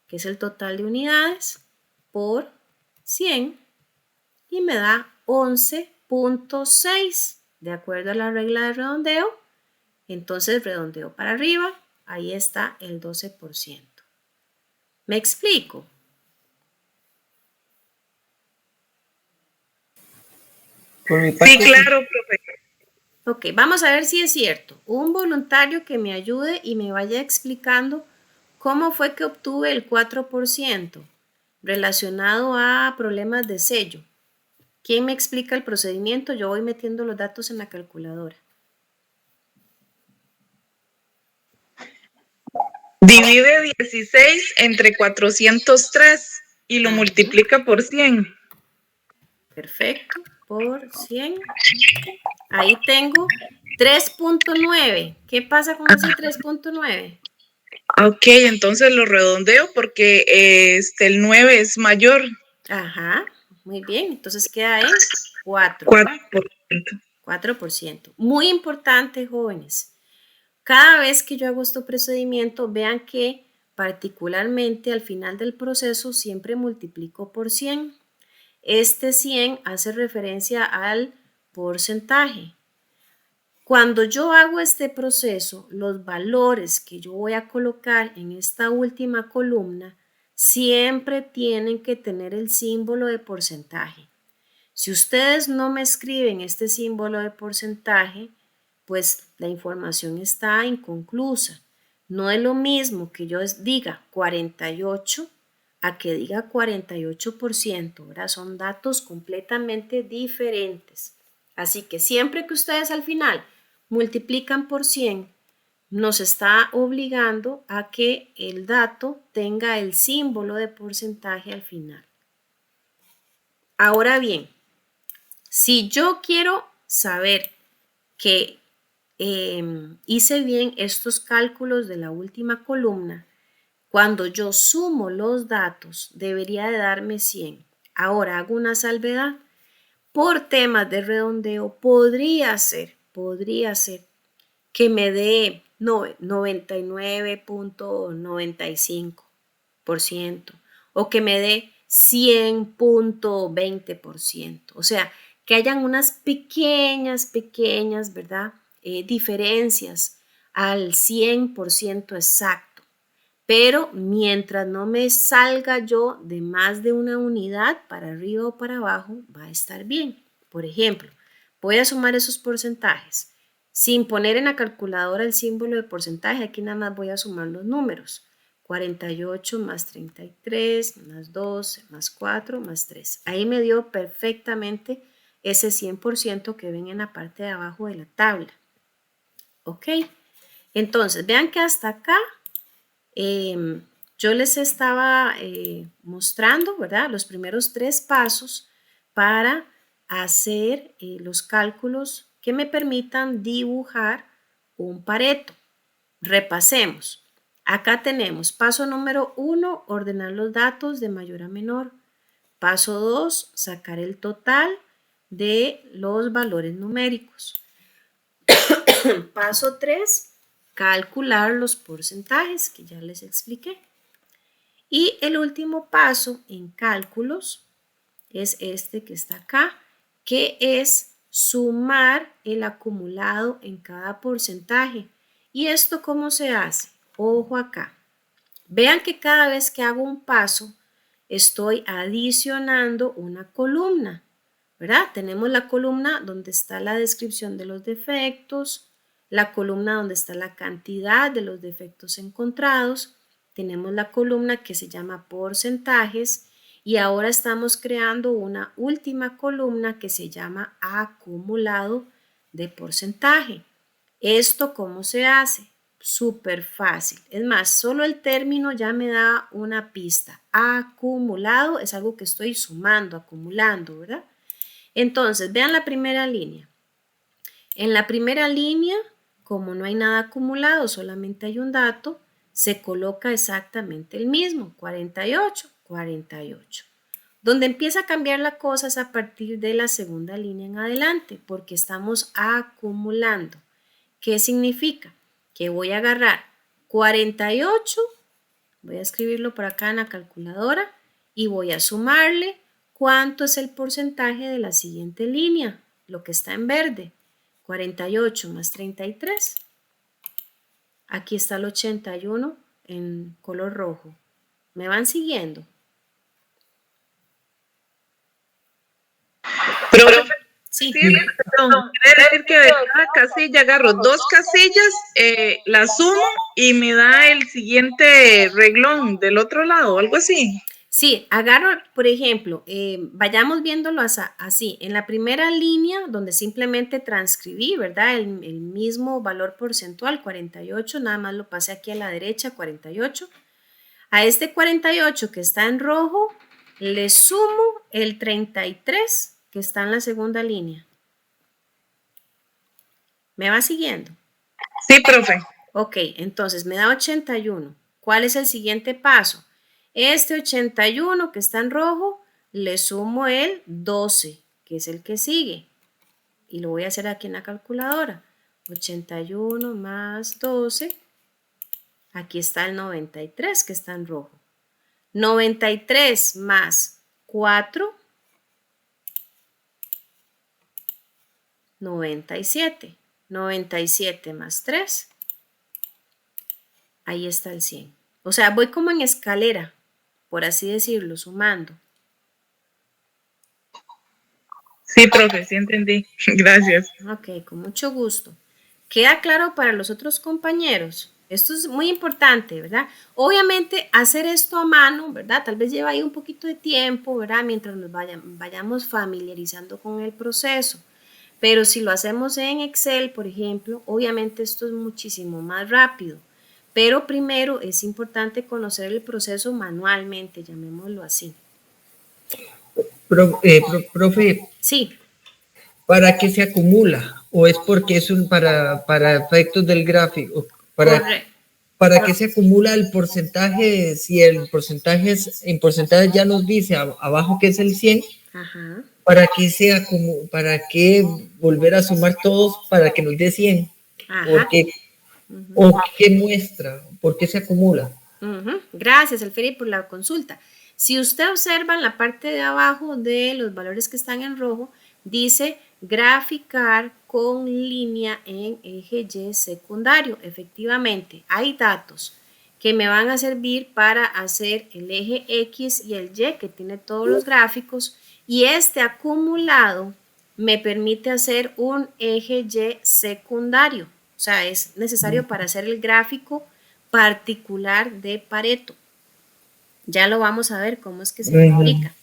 que es el total de unidades, por 100, y me da 11.6, de acuerdo a la regla de redondeo. Entonces redondeo para arriba, ahí está el 12%. ¿Me explico?
Por mi parte,
Sí, claro, profe.
Ok, vamos a ver si es cierto. Un voluntario que me ayude y me vaya explicando cómo fue que obtuve el 4% relacionado a problemas de sello. ¿Quién me explica el procedimiento? Yo voy metiendo los datos en la calculadora.
Divide 16 entre 403 y lo multiplica por 100.
Perfecto, por 100. Ahí tengo 3.9. ¿Qué pasa con ese 3.9?
Ok, entonces lo redondeo porque el 9 es mayor.
Ajá, muy bien. Entonces queda en 4,
4%.
¿verdad? 4%. Muy importante, jóvenes. Cada vez que yo hago este procedimiento, vean que particularmente al final del proceso siempre multiplico por 100. Este 100 hace referencia al porcentaje. Cuando yo hago este proceso, los valores que yo voy a colocar en esta última columna siempre tienen que tener el símbolo de porcentaje. Si ustedes no me escriben este símbolo de porcentaje, pues la información está inconclusa. No es lo mismo que yo diga 48 a que diga 48%, ¿verdad? Son datos completamente diferentes. Así que siempre que ustedes al final multiplican por 100, nos está obligando a que el dato tenga el símbolo de porcentaje al final. Ahora bien, si yo quiero saber que hice bien estos cálculos de la última columna, cuando yo sumo los datos debería de darme 100. Ahora hago una salvedad. Por temas de redondeo podría ser que me dé 99.95% o que me dé 100.20%. O sea, que hayan unas pequeñas, ¿verdad? Diferencias al 100% exacto. Pero mientras no me salga yo de más de una unidad para arriba o para abajo, va a estar bien. Por ejemplo, voy a sumar esos porcentajes. Sin poner en la calculadora el símbolo de porcentaje, aquí nada más voy a sumar los números. 48 más 33 más 12 más 4 más 3. Ahí me dio perfectamente ese 100% que ven en la parte de abajo de la tabla. ¿Ok? Entonces, vean que hasta acá yo les estaba mostrando, ¿verdad? Los primeros 3 pasos para hacer los cálculos que me permitan dibujar un Pareto. Repasemos. Acá tenemos paso número 1, ordenar los datos de mayor a menor. Paso 2, sacar el total de los valores numéricos. Paso 3, calcular los porcentajes que ya les expliqué. Y el último paso en cálculos es este que está acá, que es sumar el acumulado en cada porcentaje. ¿Y esto cómo se hace? Ojo acá. Vean que cada vez que hago un paso, estoy adicionando una columna, ¿verdad? Tenemos la columna donde está la descripción de los defectos, la columna donde está la cantidad de los defectos encontrados, tenemos la columna que se llama porcentajes y ahora estamos creando una última columna que se llama acumulado de porcentaje. ¿Esto cómo se hace? Súper fácil. Es más, solo el término ya me da una pista. Acumulado es algo que estoy sumando, acumulando, ¿verdad? Entonces, vean la primera línea. En la primera línea, como no hay nada acumulado, solamente hay un dato, se coloca exactamente el mismo, 48, 48. Donde empieza a cambiar la cosa es a partir de la segunda línea en adelante, porque estamos acumulando. ¿Qué significa? Que voy a agarrar 48, voy a escribirlo por acá en la calculadora y voy a sumarle cuánto es el porcentaje de la siguiente línea, lo que está en verde, 48 más 33. Aquí está el 81 en color rojo. ¿Me van siguiendo?
Pero,
Sí.
perdón, quiere decir que de cada casilla agarro 2 casillas, las sumo y me da el siguiente reglón del otro lado, algo así.
Sí, agarro, por ejemplo, vayamos viéndolo así. En la primera línea, donde simplemente transcribí, ¿verdad? El mismo valor porcentual, 48, nada más lo pasé aquí a la derecha, 48. A este 48 que está en rojo, le sumo el 33 que está en la segunda línea. ¿Me va siguiendo?
Sí, profe.
Ok, entonces me da 81. ¿Cuál es el siguiente paso? Este 81 que está en rojo, le sumo el 12, que es el que sigue. Y lo voy a hacer aquí en la calculadora. 81 más 12. Aquí está el 93 que está en rojo. 93 más 4. 97. 97 más 3. Ahí está el 100. O sea, voy como en escalera, por así decirlo, sumando.
Sí, profe, sí entendí. Gracias.
Ok, con mucho gusto. ¿Queda claro para los otros compañeros? Esto es muy importante, ¿verdad? Obviamente, hacer esto a mano, ¿verdad? Tal vez lleva ahí un poquito de tiempo, ¿verdad? Mientras nos vayamos familiarizando con el proceso. Pero si lo hacemos en Excel, por ejemplo, obviamente esto es muchísimo más rápido. Pero primero es importante conocer el proceso manualmente, llamémoslo así.
Profe,
Sí.
¿para qué se acumula? ¿O es porque es para efectos del gráfico? ¿Para qué se acumula el porcentaje? Si el porcentaje es, en porcentaje ya nos dice abajo que es el 100,
Ajá.
¿para qué volver a sumar todos para que nos dé 100?
Ajá.
¿O qué muestra? ¿Por qué se acumula?
Gracias, Alferi, por la consulta. Si usted observa en la parte de abajo de los valores que están en rojo, dice graficar con línea en eje Y secundario. Efectivamente, hay datos que me van a servir para hacer el eje X y el Y, que tiene todos los gráficos, y este acumulado me permite hacer un eje Y secundario. O sea, es necesario para hacer el gráfico particular de Pareto. Ya lo vamos a ver cómo es que se fabrica.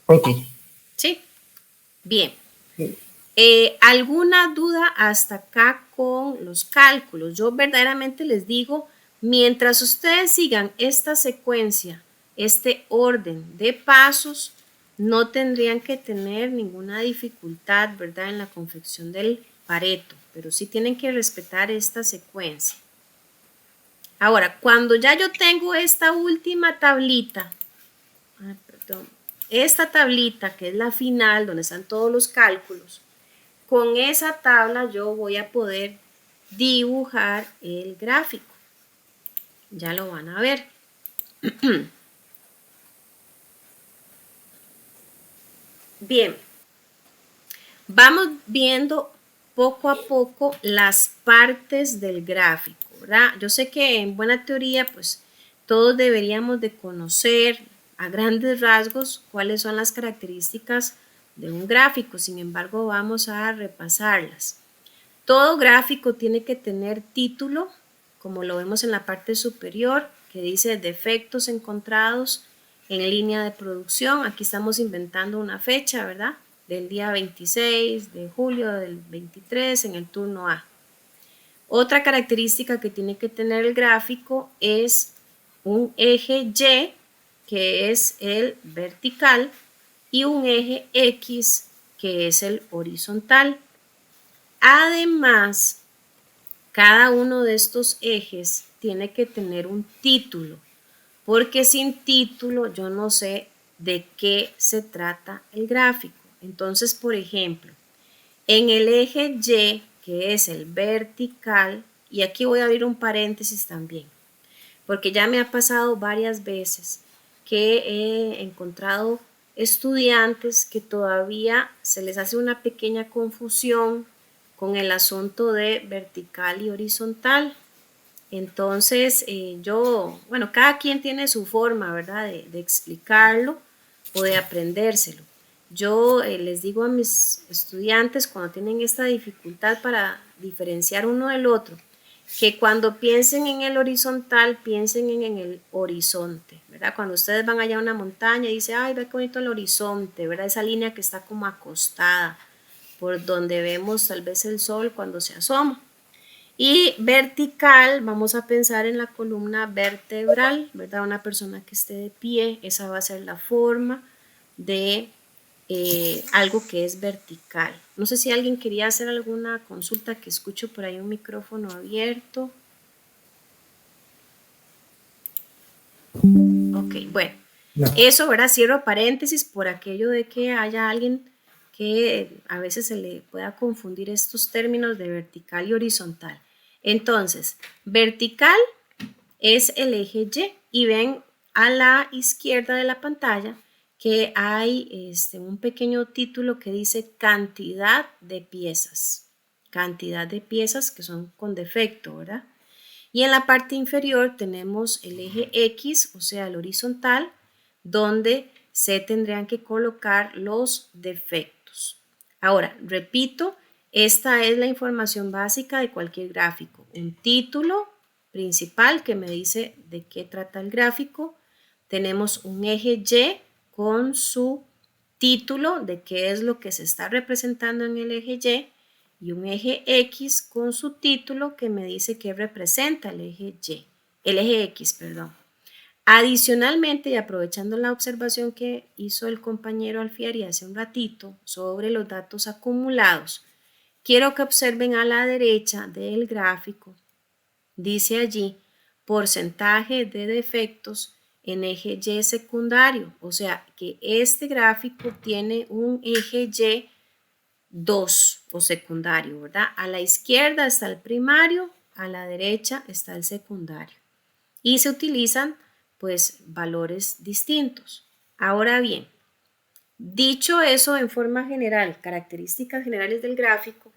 Ok.
Sí, bien. ¿Alguna duda hasta acá con los cálculos? Yo verdaderamente les digo, mientras ustedes sigan esta secuencia, este orden de pasos, no tendrían que tener ninguna dificultad, ¿verdad?, en la confección del Pareto, pero sí tienen que respetar esta secuencia. Ahora, cuando ya yo tengo esta última tablita, esta tablita que es la final, donde están todos los cálculos, con esa tabla yo voy a poder dibujar el gráfico. Ya lo van a ver. Bien, vamos viendo poco a poco las partes del gráfico, ¿verdad? Yo sé que en buena teoría, pues todos deberíamos de conocer a grandes rasgos cuáles son las características de un gráfico, sin embargo vamos a repasarlas. Todo gráfico tiene que tener título, como lo vemos en la parte superior, que dice defectos encontrados en línea de producción. Aquí estamos inventando una fecha, ¿verdad? Del día 26 de julio del 23 en el turno A. Otra característica que tiene que tener el gráfico es un eje Y, que es el vertical, y un eje X, que es el horizontal. Además, cada uno de estos ejes tiene que tener un título, porque sin título yo no sé de qué se trata el gráfico. Entonces, por ejemplo, en el eje Y, que es el vertical, y aquí voy a abrir un paréntesis también, porque ya me ha pasado varias veces que he encontrado estudiantes que todavía se les hace una pequeña confusión con el asunto de vertical y horizontal. Entonces, bueno, cada quien tiene su forma, ¿verdad?, de explicarlo o de aprendérselo. Yo les digo a mis estudiantes cuando tienen esta dificultad para diferenciar uno del otro, que cuando piensen en el horizontal, piensen en el horizonte, ¿verdad? Cuando ustedes van allá a una montaña y dicen, ay, ve qué bonito el horizonte, ¿verdad? Esa línea que está como acostada, por donde vemos tal vez el sol cuando se asoma. Y vertical, vamos a pensar en la columna vertebral, ¿verdad? Una persona que esté de pie, esa va a ser la forma de algo que es vertical. No sé si alguien quería hacer alguna consulta, que escucho por ahí un micrófono abierto. Ok, bueno, eso, ¿verdad? Cierro paréntesis por aquello de que haya alguien que a veces se le pueda confundir estos términos de vertical y horizontal. Entonces, vertical es el eje Y ven a la izquierda de la pantalla que hay un pequeño título que dice cantidad de piezas que son con defecto, ¿verdad? Y en la parte inferior tenemos el eje X, o sea, el horizontal, donde se tendrían que colocar los defectos. Ahora, repito, esta es la información básica de cualquier gráfico. Un título principal que me dice de qué trata el gráfico. Tenemos un eje Y con su título de qué es lo que se está representando en el eje y un eje X con su título que me dice qué representa el eje X, perdón. Adicionalmente, y aprovechando la observación que hizo el compañero Alfieri hace un ratito sobre los datos acumulados, quiero que observen a la derecha del gráfico. Dice allí porcentaje de defectos en eje Y secundario, o sea que este gráfico tiene un eje Y 2 o secundario, ¿verdad? A la izquierda está el primario, a la derecha está el secundario. Y se utilizan pues valores distintos. Ahora bien, dicho eso en forma general, características generales del gráfico,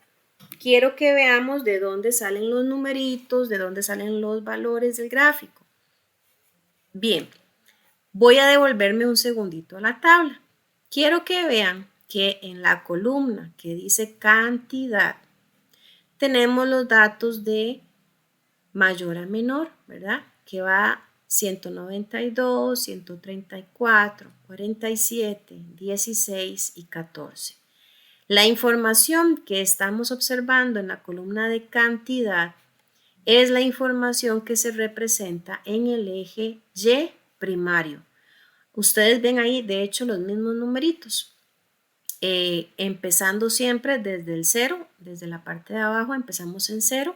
quiero que veamos de dónde salen los numeritos, de dónde salen los valores del gráfico. Bien, voy a devolverme un segundito a la tabla. Quiero que vean que en la columna que dice cantidad, tenemos los datos de mayor a menor, ¿verdad? Que va 192, 134, 47, 16 y 14. La información que estamos observando en la columna de cantidad es la información que se representa en el eje Y primario. Ustedes ven ahí, de hecho, los mismos numeritos. Empezando siempre desde el 0, desde la parte de abajo empezamos en 0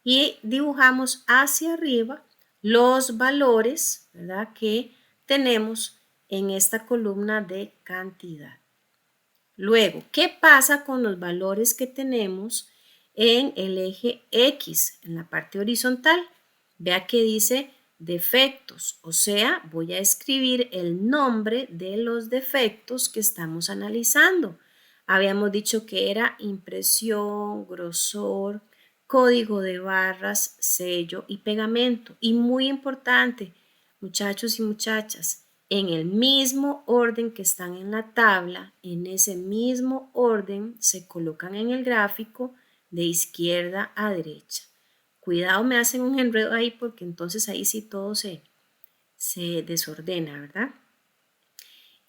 y dibujamos hacia arriba los valores, ¿verdad?, que tenemos en esta columna de cantidad. Luego, ¿qué pasa con los valores que tenemos en el eje X, en la parte horizontal? Vea que dice defectos, o sea, voy a escribir el nombre de los defectos que estamos analizando. Habíamos dicho que era impresión, grosor, código de barras, sello y pegamento. Y muy importante, muchachos y muchachas, en el mismo orden que están en la tabla, en ese mismo orden se colocan en el gráfico de izquierda a derecha. Cuidado, me hacen un enredo ahí porque entonces ahí sí todo se desordena, ¿verdad?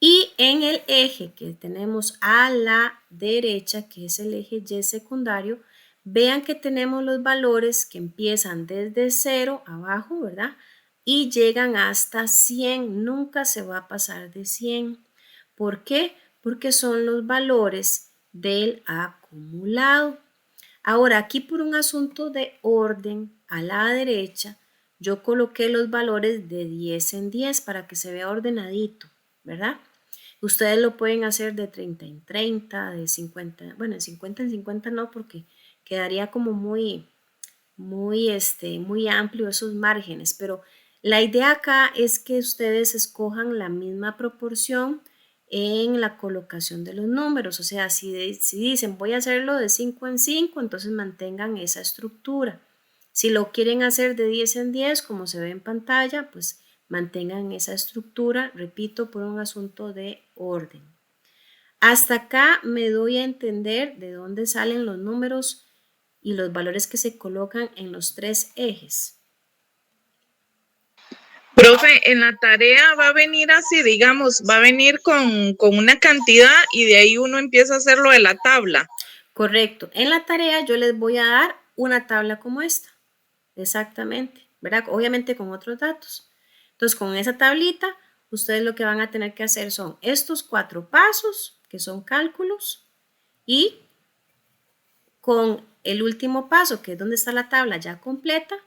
Y en el eje que tenemos a la derecha, que es el eje Y secundario, vean que tenemos los valores que empiezan desde 0 abajo, ¿verdad? Y llegan hasta 100, nunca se va a pasar de 100. ¿Por qué? Porque son los valores del acumulado. Ahora, aquí por un asunto de orden, a la derecha, yo coloqué los valores de 10 en 10 para que se vea ordenadito, ¿verdad? Ustedes lo pueden hacer de 30 en 30, de 50, bueno, en 50 en 50 no, porque quedaría como muy amplio esos márgenes, pero la idea acá es que ustedes escojan la misma proporción en la colocación de los números, o sea, si dicen voy a hacerlo de 5 en 5, entonces mantengan esa estructura. Si lo quieren hacer de 10 en 10, como se ve en pantalla, pues mantengan esa estructura, repito, por un asunto de orden. Hasta acá me doy a entender de dónde salen los números y los valores que se colocan en los tres ejes.
Profe, en la tarea va a venir así, digamos, va a venir con una cantidad y de ahí uno empieza a hacer lo de la tabla.
Correcto. En la tarea yo les voy a dar una tabla como esta. Exactamente, ¿verdad? Obviamente con otros datos. Entonces, con esa tablita, ustedes lo que van a tener que hacer son estos 4 pasos, que son cálculos, y con el último paso, que es donde está la tabla ya completa,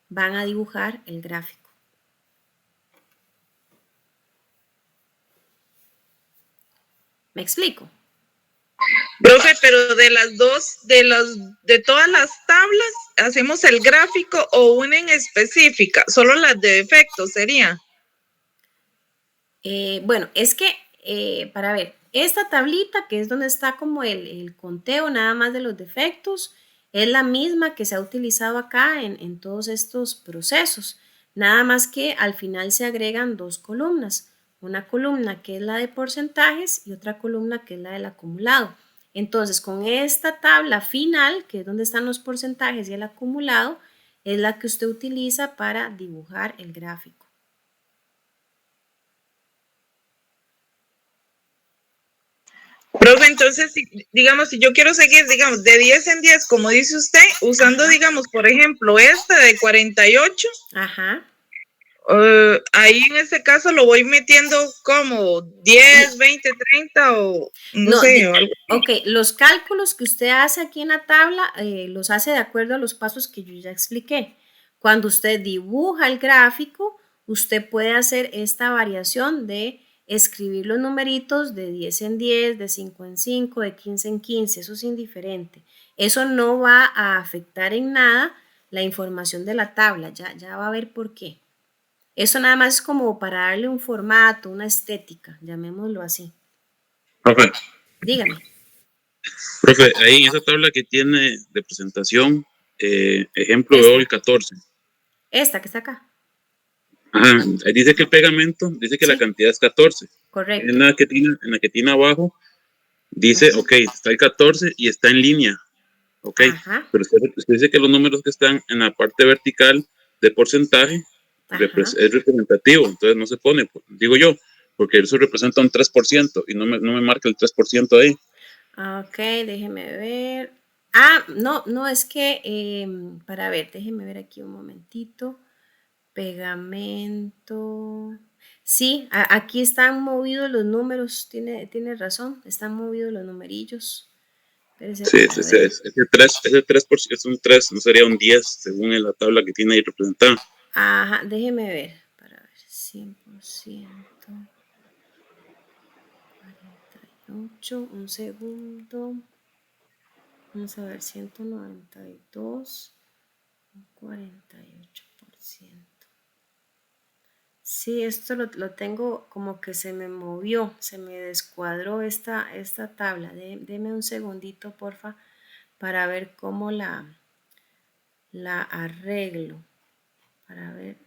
van a dibujar el gráfico. ¿Me explico?
Profe, pero de las dos, de todas las tablas, ¿hacemos el gráfico o una en específica? Solo las de defectos sería.
Bueno, es que para ver, esta tablita que es donde está como el conteo nada más de los defectos, es la misma que se ha utilizado acá en todos estos procesos. Nada más que al final se agregan 2 columnas. Una columna que es la de porcentajes y otra columna que es la del acumulado. Entonces, con esta tabla final, que es donde están los porcentajes y el acumulado, es la que usted utiliza para dibujar el gráfico.
Profe, entonces, digamos, si yo quiero seguir, digamos, de 10 en 10, como dice usted, usando, digamos, por ejemplo, este de 48,
Ajá.
Ahí en ese caso lo voy metiendo como 10, 20, 30 o no sé. O algo.
Ok, los cálculos que usted hace aquí en la tabla los hace de acuerdo a los pasos que yo ya expliqué. Cuando usted dibuja el gráfico, usted puede hacer esta variación de escribir los numeritos de 10 en 10, de 5 en 5, de 15 en 15, eso es indiferente. Eso no va a afectar en nada la información de la tabla, ya va a ver por qué. Eso nada más es como para darle un formato, una estética, llamémoslo así.
Profe,
Dígame.
profe, ahí en esa tabla que tiene de presentación, ejemplo, veo el 14.
Esta que está acá.
Ajá, ahí dice que el pegamento, dice que la
Sí,
cantidad es 14.
correcto.
En la que tiene abajo, dice,
Ajá.
ok, está el 14 y está en línea, ok,
Ajá.
pero usted dice que los números que están en la parte vertical de porcentaje
Ajá.
es representativo, entonces no se pone, digo yo, porque eso representa un 3% y no me marca el 3% ahí.
Ok, déjeme ver. Ah, no, no, es que, para ver, déjeme ver aquí un momentito. Pegamento. Sí, aquí están movidos los números, tiene razón, están movidos los numerillos. Espérese
Sí,
para ver.
ese 3% es un 3, no sería un 10 según en la tabla que tiene ahí representada.
Ajá, déjeme ver, para ver, 100%, 48, un segundo. Vamos a ver, 192, 48%. Sí, esto lo tengo como que se me movió, se me descuadró esta tabla. Deme un segundito, porfa, para ver cómo la arreglo. Para ver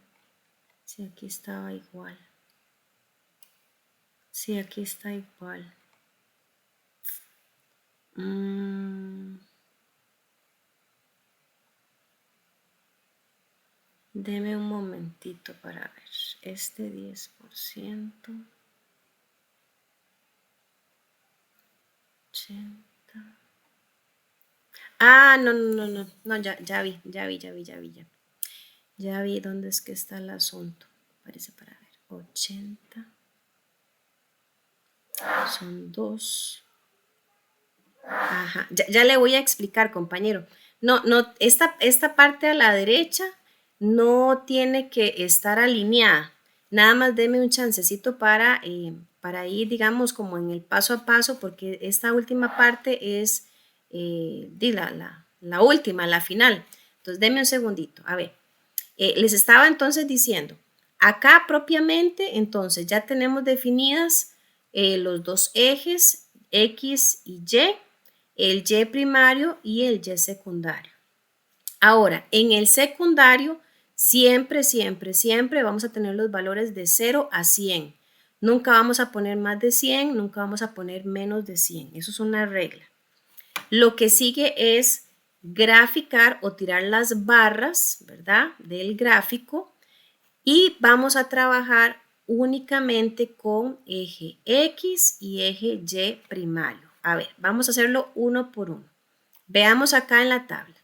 si aquí estaba igual. Sí, aquí está igual. Deme un momentito para ver. Este 10%. 80. Ah, no, no, no, no, no, ya vi. Ya vi dónde es que está el asunto. Parece para ver. 80. Son 2. Ajá. Ya le voy a explicar, compañero. No, no, esta parte a la derecha no tiene que estar alineada. Nada más deme un chancecito para ir, digamos, como en el paso a paso, porque esta última parte es la última, la final. Entonces, deme un segundito. A ver, les estaba entonces diciendo, acá propiamente, entonces ya tenemos definidas los dos ejes X y Y, el Y primario y el Y secundario. Ahora, en el secundario, siempre vamos a tener los valores de 0 a 100. Nunca vamos a poner más de 100, nunca vamos a poner menos de 100. Eso es una regla. Lo que sigue es graficar o tirar las barras, ¿verdad? Del gráfico y vamos a trabajar únicamente con eje X y eje Y primario. A ver, vamos a hacerlo uno por uno. Veamos acá en la tabla.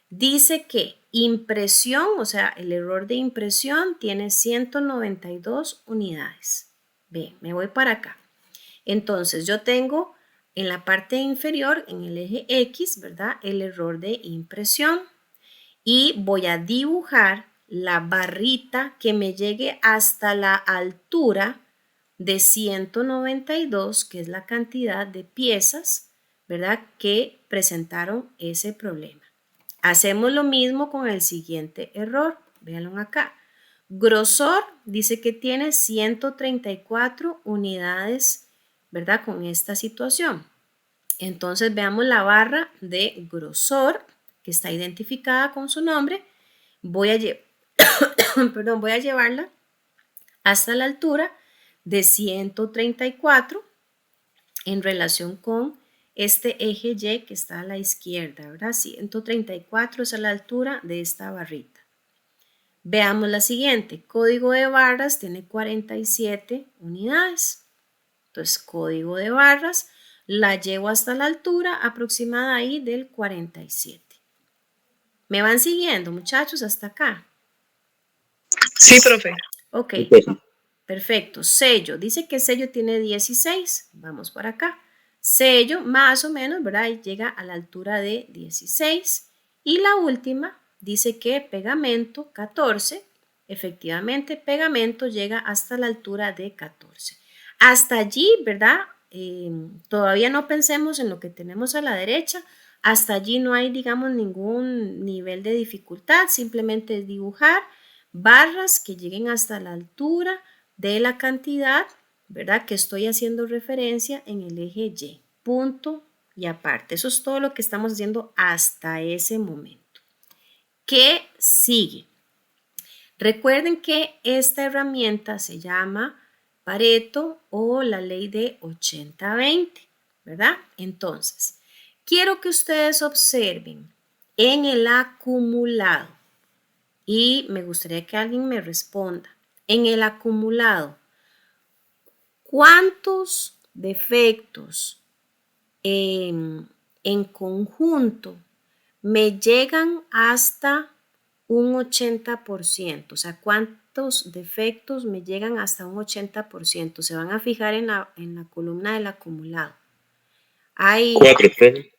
Dice que impresión, o sea, el error de impresión tiene 192 unidades. Bien, me voy para acá. Entonces, yo tengo en la parte inferior, en el eje X, ¿verdad? El error de impresión. Y voy a dibujar la barrita que me llegue hasta la altura de 192, que es la cantidad de piezas, ¿verdad? Que presentaron ese problema. Hacemos lo mismo con el siguiente error. Véanlo acá. Grosor dice que tiene 134 unidades, ¿verdad? Con esta situación. Entonces veamos la barra de grosor que está identificada con su nombre. Voy a llevarla hasta la altura de 134 en relación con este eje Y que está a la izquierda, ¿verdad? 134 es a la altura de esta barrita. Veamos la siguiente. Código de barras tiene 47 unidades. Entonces, código de barras la llevo hasta la altura aproximada ahí del 47. ¿Me van siguiendo, muchachos, hasta acá?
Sí, profe.
Ok, perfecto. Sello, dice que sello tiene 16. Vamos por acá. Sello, más o menos, ¿verdad? Llega a la altura de 16. Y la última dice que pegamento 14. Efectivamente, pegamento llega hasta la altura de 14. Hasta allí, ¿verdad? Todavía no pensemos en lo que tenemos a la derecha. Hasta allí no hay, digamos, ningún nivel de dificultad. Simplemente es dibujar. barras que lleguen hasta la altura de la cantidad, ¿verdad? Que estoy haciendo referencia en el eje Y, punto y aparte. Eso es todo lo que estamos haciendo hasta ese momento. ¿Qué sigue? Recuerden que esta herramienta se llama Pareto o la ley de 80-20, ¿verdad? Entonces, quiero que ustedes observen en el acumulado y me gustaría que alguien me responda. En el acumulado, ¿cuántos defectos en conjunto me llegan hasta un 80%? O sea, ¿cuántos defectos me llegan hasta un 80%? Se van a fijar en la columna del acumulado. Hay
4, profe.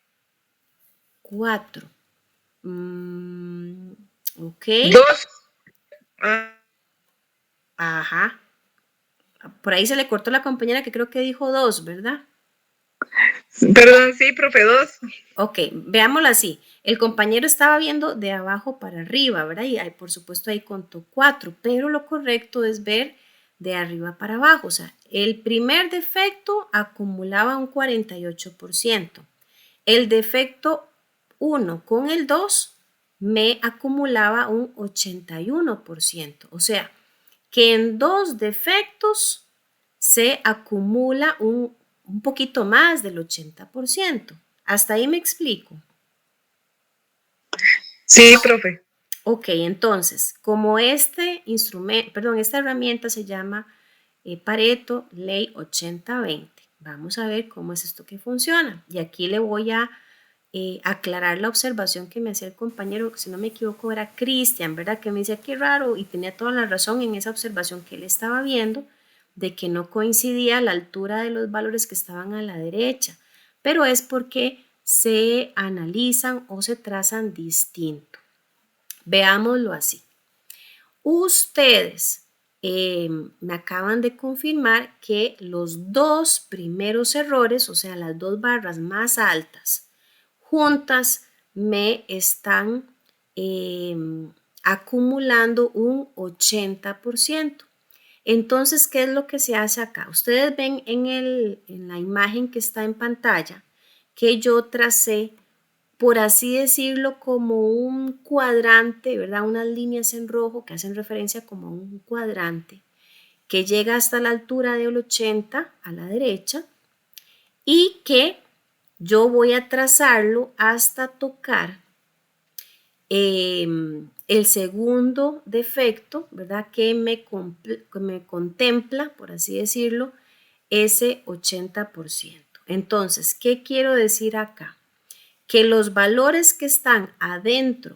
4. Ok.
2.
Ajá. Por ahí se le cortó la compañera que creo que dijo 2, ¿verdad?
Perdón, sí, profe, 2.
Ok, veámoslo así. El compañero estaba viendo de abajo para arriba, ¿verdad? Y por supuesto ahí contó 4, pero lo correcto es ver de arriba para abajo. O sea, el primer defecto acumulaba un 48%. El defecto 1 con el 2 me acumulaba un 81%. O sea, que en 2 defectos se acumula un poquito más del 80%. ¿Hasta ahí me explico?
Sí, profe.
Ok, entonces, como esta herramienta se llama Pareto, ley 80-20. Vamos a ver cómo es esto que funciona. Y aquí le voy a aclarar la observación que me hacía el compañero, si no me equivoco era Cristian, ¿verdad? Que me decía qué raro y tenía toda la razón en esa observación que él estaba viendo de que no coincidía la altura de los valores que estaban a la derecha, pero es porque se analizan o se trazan distinto. Veámoslo así. Ustedes me acaban de confirmar que los 2 primeros errores, o sea, las 2 barras más altas, juntas me están acumulando un 80%. Entonces, ¿qué es lo que se hace acá? Ustedes ven en la imagen que está en pantalla que yo tracé, por así decirlo, como un cuadrante, ¿verdad? Unas líneas en rojo que hacen referencia como a un cuadrante que llega hasta la altura del 80 a la derecha y que yo voy a trazarlo hasta tocar el segundo defecto, ¿verdad? Que me contempla, por así decirlo, ese 80%. Entonces, ¿qué quiero decir acá? Que los valores que están adentro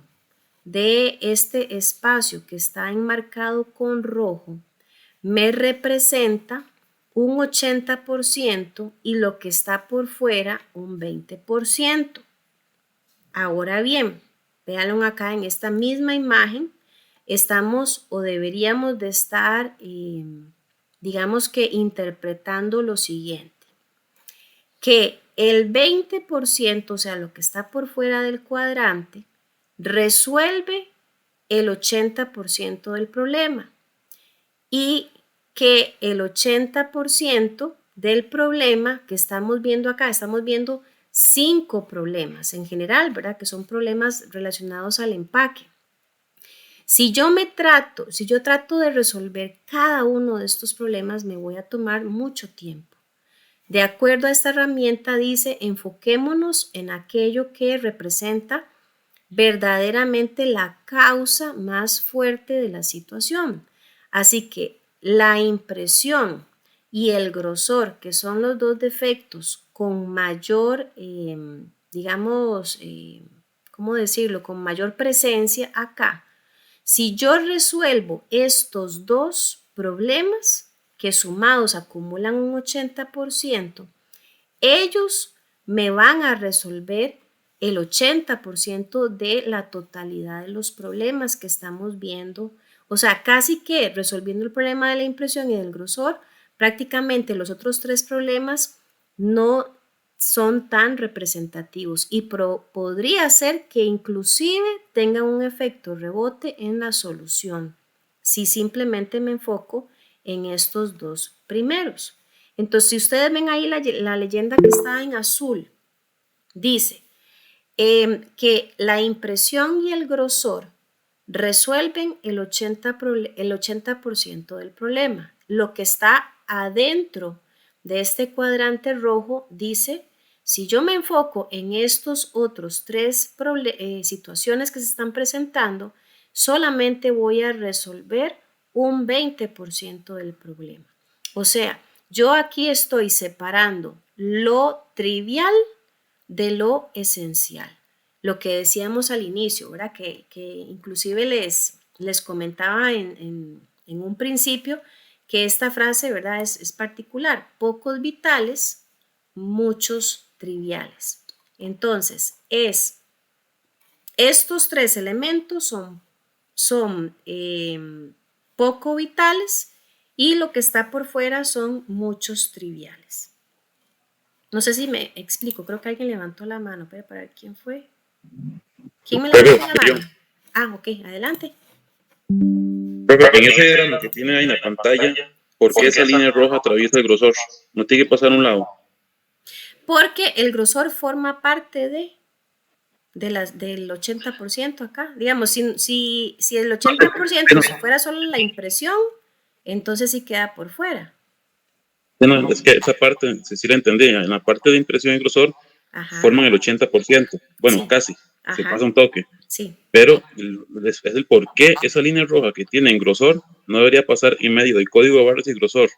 de este espacio que está enmarcado con rojo me representa un 80% y lo que está por fuera un 20%. Ahora bien, véanlo acá en esta misma imagen, estamos o deberíamos de estar, digamos que interpretando lo siguiente, que el 20%, o sea, lo que está por fuera del cuadrante, resuelve el 80% del problema y que el 80% del problema que estamos viendo acá, estamos viendo 5 problemas en general, ¿verdad? Que son problemas relacionados al empaque. Si yo trato de resolver cada uno de estos problemas, me voy a tomar mucho tiempo. De acuerdo a esta herramienta dice, enfoquémonos en aquello que representa verdaderamente la causa más fuerte de la situación. Así que la impresión y el grosor, que son los 2 defectos con mayor, digamos, ¿cómo decirlo? Con mayor presencia acá. Si yo resuelvo estos 2 problemas, que sumados acumulan un 80%, ellos me van a resolver el 80% de la totalidad de los problemas que estamos viendo. O sea, casi que resolviendo el problema de la impresión y del grosor, prácticamente los otros 3 problemas no son tan representativos y podría ser que inclusive tengan un efecto rebote en la solución. si simplemente me enfoco en estos dos primeros. Entonces, si ustedes ven ahí la leyenda que está en azul, dice que la impresión y el grosor resuelven el 80% del problema. Lo que está adentro de este cuadrante rojo dice, si yo me enfoco en estos otros tres situaciones que se están presentando, solamente voy a resolver un 20% del problema. O sea, yo aquí estoy separando lo trivial de lo esencial. Lo que decíamos al inicio, ¿verdad? Que inclusive les comentaba en un principio que esta frase, ¿verdad? Es particular. Pocos vitales, muchos triviales. Entonces, estos tres elementos son poco vitales y lo que está por fuera son muchos triviales. No sé si me explico, creo que alguien levantó la mano, pero para ver quién fue. ¿Quién me levantó la mano? Ah, ok, adelante.
Profe, en ese diagrama que tiene ahí en la pantalla, ¿por qué esa línea roja atraviesa el grosor? ¿No tiene que pasar a un lado?
Porque el grosor forma parte del 80% acá. Digamos, si el 80% si fuera solo la impresión, entonces sí queda por fuera.
No, es que esa parte, sí la entendí, en la parte de impresión y grosor
Ajá.
forman el 80%, bueno,
Sí.
casi, se
Ajá.
pasa un toque.
Sí.
Pero es el por qué esa línea roja que tiene en grosor no debería pasar en medio del código de barras y grosor,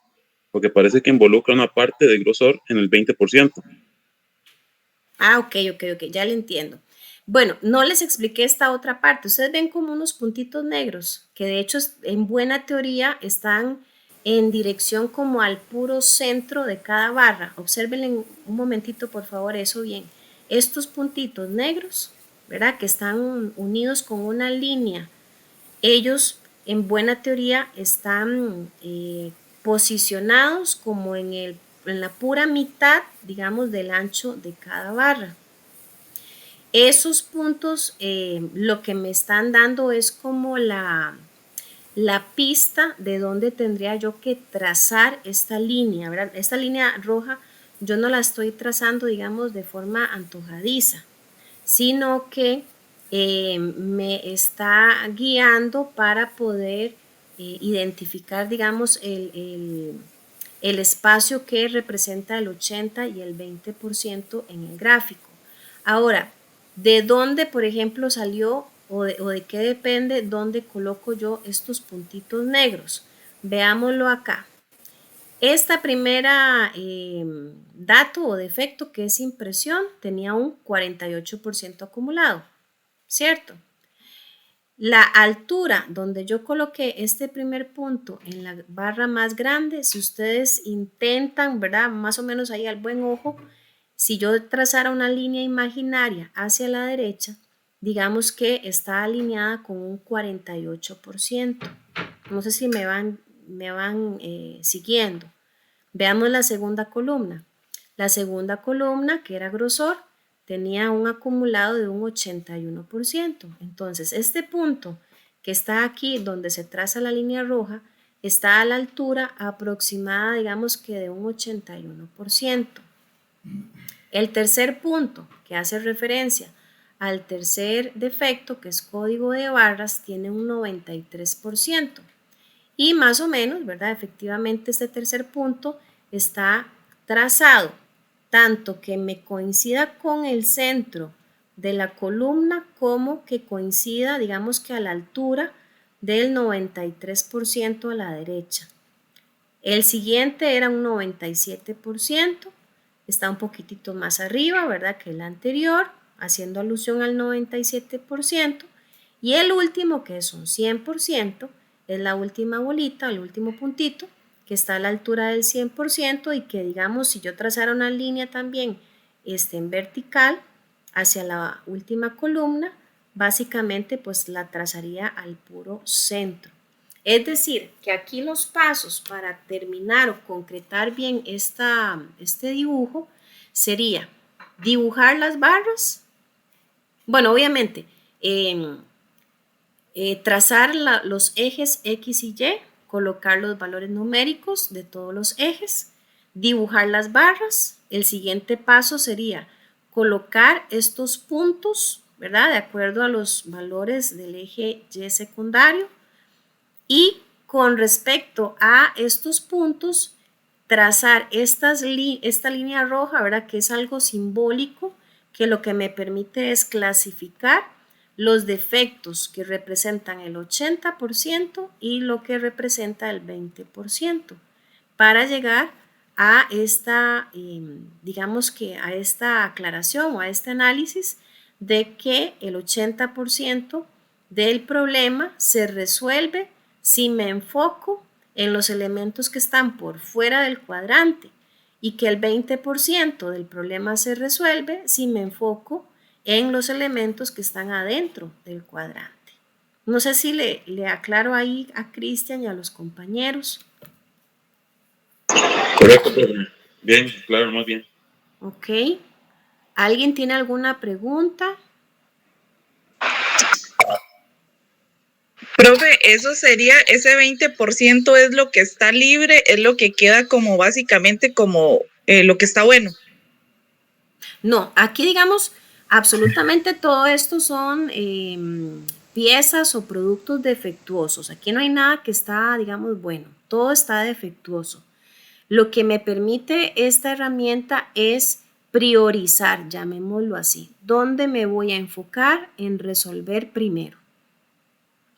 porque parece que involucra una parte de grosor en el 20%.
Ah, ok, ya le entiendo. Bueno, no les expliqué esta otra parte. Ustedes ven como unos puntitos negros, que de hecho en buena teoría están en dirección como al puro centro de cada barra. Observen un momentito, por favor, eso bien. Estos puntitos negros, ¿verdad? Que están unidos con una línea, ellos en buena teoría están posicionados como en la pura mitad, digamos, del ancho de cada barra. Esos puntos lo que me están dando es como la pista de dónde tendría yo que trazar esta línea, ¿verdad? Esta línea roja yo no la estoy trazando, digamos, de forma antojadiza, sino que me está guiando para poder identificar, digamos, el espacio que representa el 80 y el 20% en el gráfico. Ahora, ¿de dónde, por ejemplo, salió o de qué depende dónde coloco yo estos puntitos negros? Veámoslo acá. Esta primera dato o defecto que es impresión tenía un 48% acumulado, ¿cierto? La altura donde yo coloqué este primer punto en la barra más grande, si ustedes intentan, ¿verdad? Más o menos ahí al buen ojo, si yo trazara una línea imaginaria hacia la derecha, digamos que está alineada con un 48%. No sé si me van siguiendo. Veamos la segunda columna. La segunda columna, que era grosor, tenía un acumulado de un 81%. Entonces, este punto que está aquí, donde se traza la línea roja, está a la altura aproximada, digamos que de un 81%. El tercer punto, que hace referencia al tercer defecto, que es código de barras, tiene un 93%. Y más o menos, ¿verdad? Efectivamente, este tercer punto está trazado tanto que me coincida con el centro de la columna como que coincida, digamos que a la altura del 93% a la derecha. El siguiente era un 97%, está un poquitito más arriba, ¿verdad? Que el anterior, haciendo alusión al 97%. Y el último, que es un 100%, es la última bolita, el último puntito, que está a la altura del 100% y que, digamos, si yo trazara una línea también en vertical hacia la última columna, básicamente pues la trazaría al puro centro. Es decir, que aquí los pasos para terminar o concretar bien este dibujo sería dibujar las barras. Bueno, obviamente, trazar los ejes X y Y, colocar los valores numéricos de todos los ejes, dibujar las barras. El siguiente paso sería colocar estos puntos, ¿verdad? De acuerdo a los valores del eje Y secundario. Y con respecto a estos puntos, trazar esta línea roja, ¿verdad? Que es algo simbólico, que lo que me permite es clasificar los defectos que representan el 80% y lo que representa el 20%, para llegar a esta, digamos que a esta aclaración o a este análisis de que el 80% del problema se resuelve si me enfoco en los elementos que están por fuera del cuadrante, y que el 20% del problema se resuelve si me enfoco en los elementos que están adentro del cuadrante. No sé si le aclaro ahí a Cristian y a los compañeros.
Correcto, profe. Bien, claro, más bien.
Ok. ¿Alguien tiene alguna pregunta?
Profe, eso sería, ese 20% es lo que está libre, es lo que queda como básicamente como lo que está bueno.
No, aquí digamos, absolutamente todo esto son piezas o productos defectuosos. Aquí no hay nada que está, digamos, bueno, todo está defectuoso. Lo que me permite esta herramienta es priorizar, llamémoslo así, dónde me voy a enfocar en resolver primero.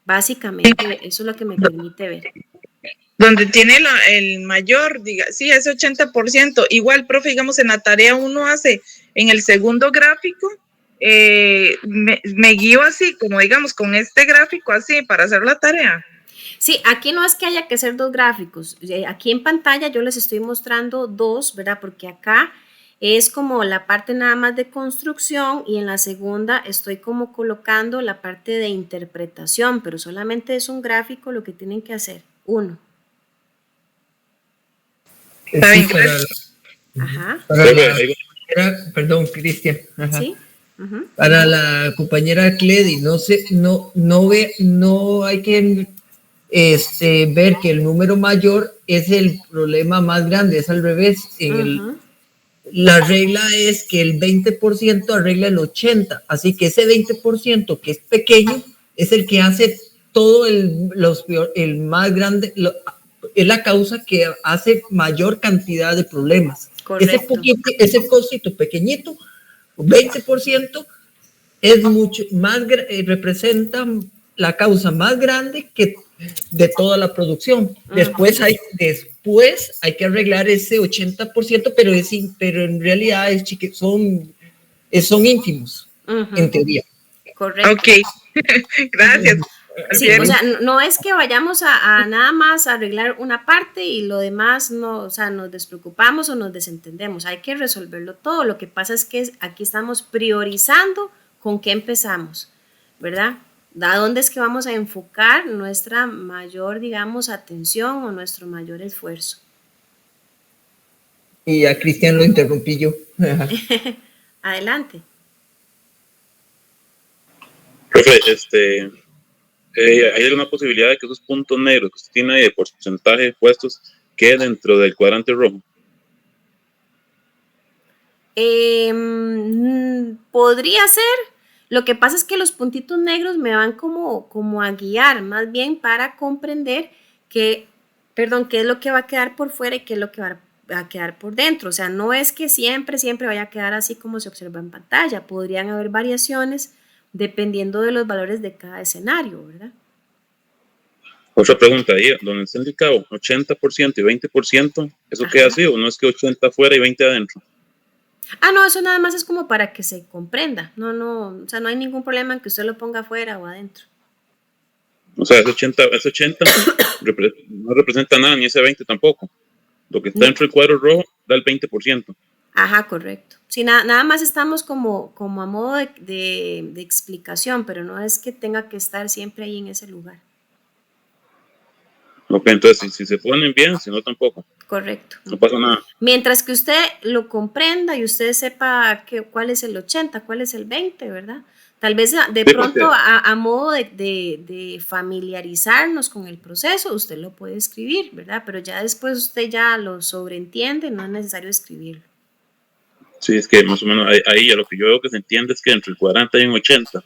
Básicamente, eso es lo que me permite ver.
Donde tiene el mayor, diga, sí, ese 80%. Igual, profe, digamos, en la tarea uno hace, en el segundo gráfico, me guío así, como digamos, con este gráfico así, para hacer la tarea.
Sí, aquí no es que haya que hacer dos gráficos. Aquí en pantalla yo les estoy mostrando dos, ¿verdad? Porque acá es como la parte nada más de construcción, y en la segunda estoy como colocando la parte de interpretación, pero solamente es un gráfico lo que tienen que hacer, uno.
Está bien, gracias.
Ajá.
Perdón, Cristian.
Sí. Uh-huh.
Para la compañera Cledi, no hay que ver que el número mayor es el problema más grande, es al revés. La regla es que el 20% arregla el 80%, así que ese 20% que es pequeño es el que hace todo el más grande, es la causa que hace mayor cantidad de problemas.
Correcto.
Ese cosito pequeñito, 20%, es mucho más, representa la causa más grande que de toda la producción. Después hay que arreglar ese 80%, pero en realidad son ínfimos, en teoría.
Correcto.
Ok, gracias.
Sí, o sea, no es que vayamos a nada más a arreglar una parte y lo demás no, o sea, nos despreocupamos o nos desentendemos. Hay que resolverlo todo. Lo que pasa es que aquí estamos priorizando con qué empezamos, ¿verdad? ¿A dónde es que vamos a enfocar nuestra mayor, digamos, atención o nuestro mayor esfuerzo?
Y a Cristian lo interrumpí yo.
Adelante.
Profe, ¿hay alguna posibilidad de que esos puntos negros que usted tiene ahí de porcentaje puestos queden dentro del cuadrante rojo?
Podría ser. Lo que pasa es que los puntitos negros me van como a guiar, más bien para comprender qué es lo que va a quedar por fuera y qué es lo que va a quedar por dentro. O sea, no es que siempre vaya a quedar así como se observa en pantalla. Podrían haber variaciones dependiendo de los valores de cada escenario, ¿verdad?
Otra pregunta ahí, donde está indicado 80% y 20%, ¿eso queda así o no es que 80 afuera y 20 adentro?
No, eso nada más es como para que se comprenda. No, o sea, no hay ningún problema en que usted lo ponga afuera o adentro.
O sea, ese 80 no representa nada, ni ese 20 tampoco. Lo que está dentro del cuadro rojo da el 20%.
Ajá, correcto. Sí, nada más estamos como a modo de explicación, pero no es que tenga que estar siempre ahí en ese lugar.
Ok, entonces si se ponen bien, si no tampoco.
Correcto.
No pasa nada.
Mientras que usted lo comprenda y usted sepa cuál es el 80, cuál es el 20, ¿verdad? Tal vez de
Sí,
pronto
porque-
a modo de familiarizarnos con el proceso, usted lo puede escribir, ¿verdad? Pero ya después usted ya lo sobreentiende, no es necesario escribirlo.
Sí, es que más o menos ahí a lo que yo veo que se entiende es que entre el cuadrante hay un 80.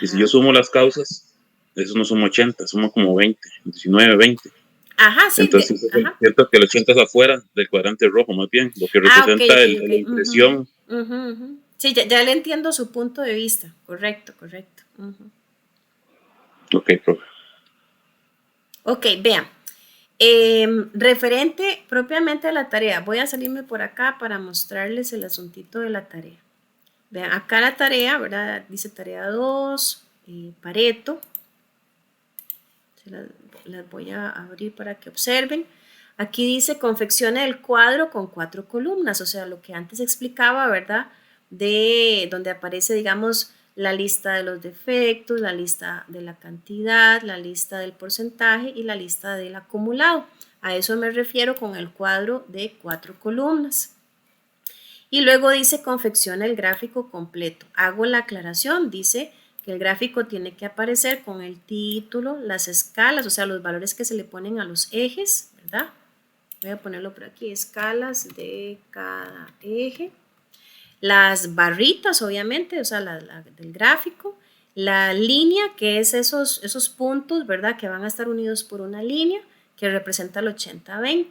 Y si
Ajá.
yo sumo las causas, eso no suma 80, suma como 20, 19, 20.
Ajá, sí,
Entonces
ajá.
siento que el 80 es afuera del cuadrante rojo, más bien, lo que
Ah, ok,
representa
ok,
la
ok.
impresión.
Ujú, ujú. Sí, ya le entiendo su punto de vista. Correcto, correcto. Ujú.
Ok, profe.
Ok, vean. Referente propiamente a la tarea, voy a salirme por acá para mostrarles el asuntito de la tarea. Vean, acá la tarea, ¿verdad? Dice tarea 2, Pareto. Las voy a abrir para que observen. Aquí dice confeccione el cuadro con 4 columnas, o sea, lo que antes explicaba, ¿verdad? De donde aparece, digamos, la lista de los defectos, la lista de la cantidad, la lista del porcentaje y la lista del acumulado. A eso me refiero con el cuadro de 4 columnas. Y luego dice confecciona el gráfico completo. Hago la aclaración, dice que el gráfico tiene que aparecer con el título, las escalas, o sea, los valores que se le ponen a los ejes, ¿verdad? Voy a ponerlo por aquí, escalas de cada eje. Las barritas, obviamente, o sea, del gráfico. La línea, que es esos puntos, ¿verdad? Que van a estar unidos por una línea que representa el 80-20.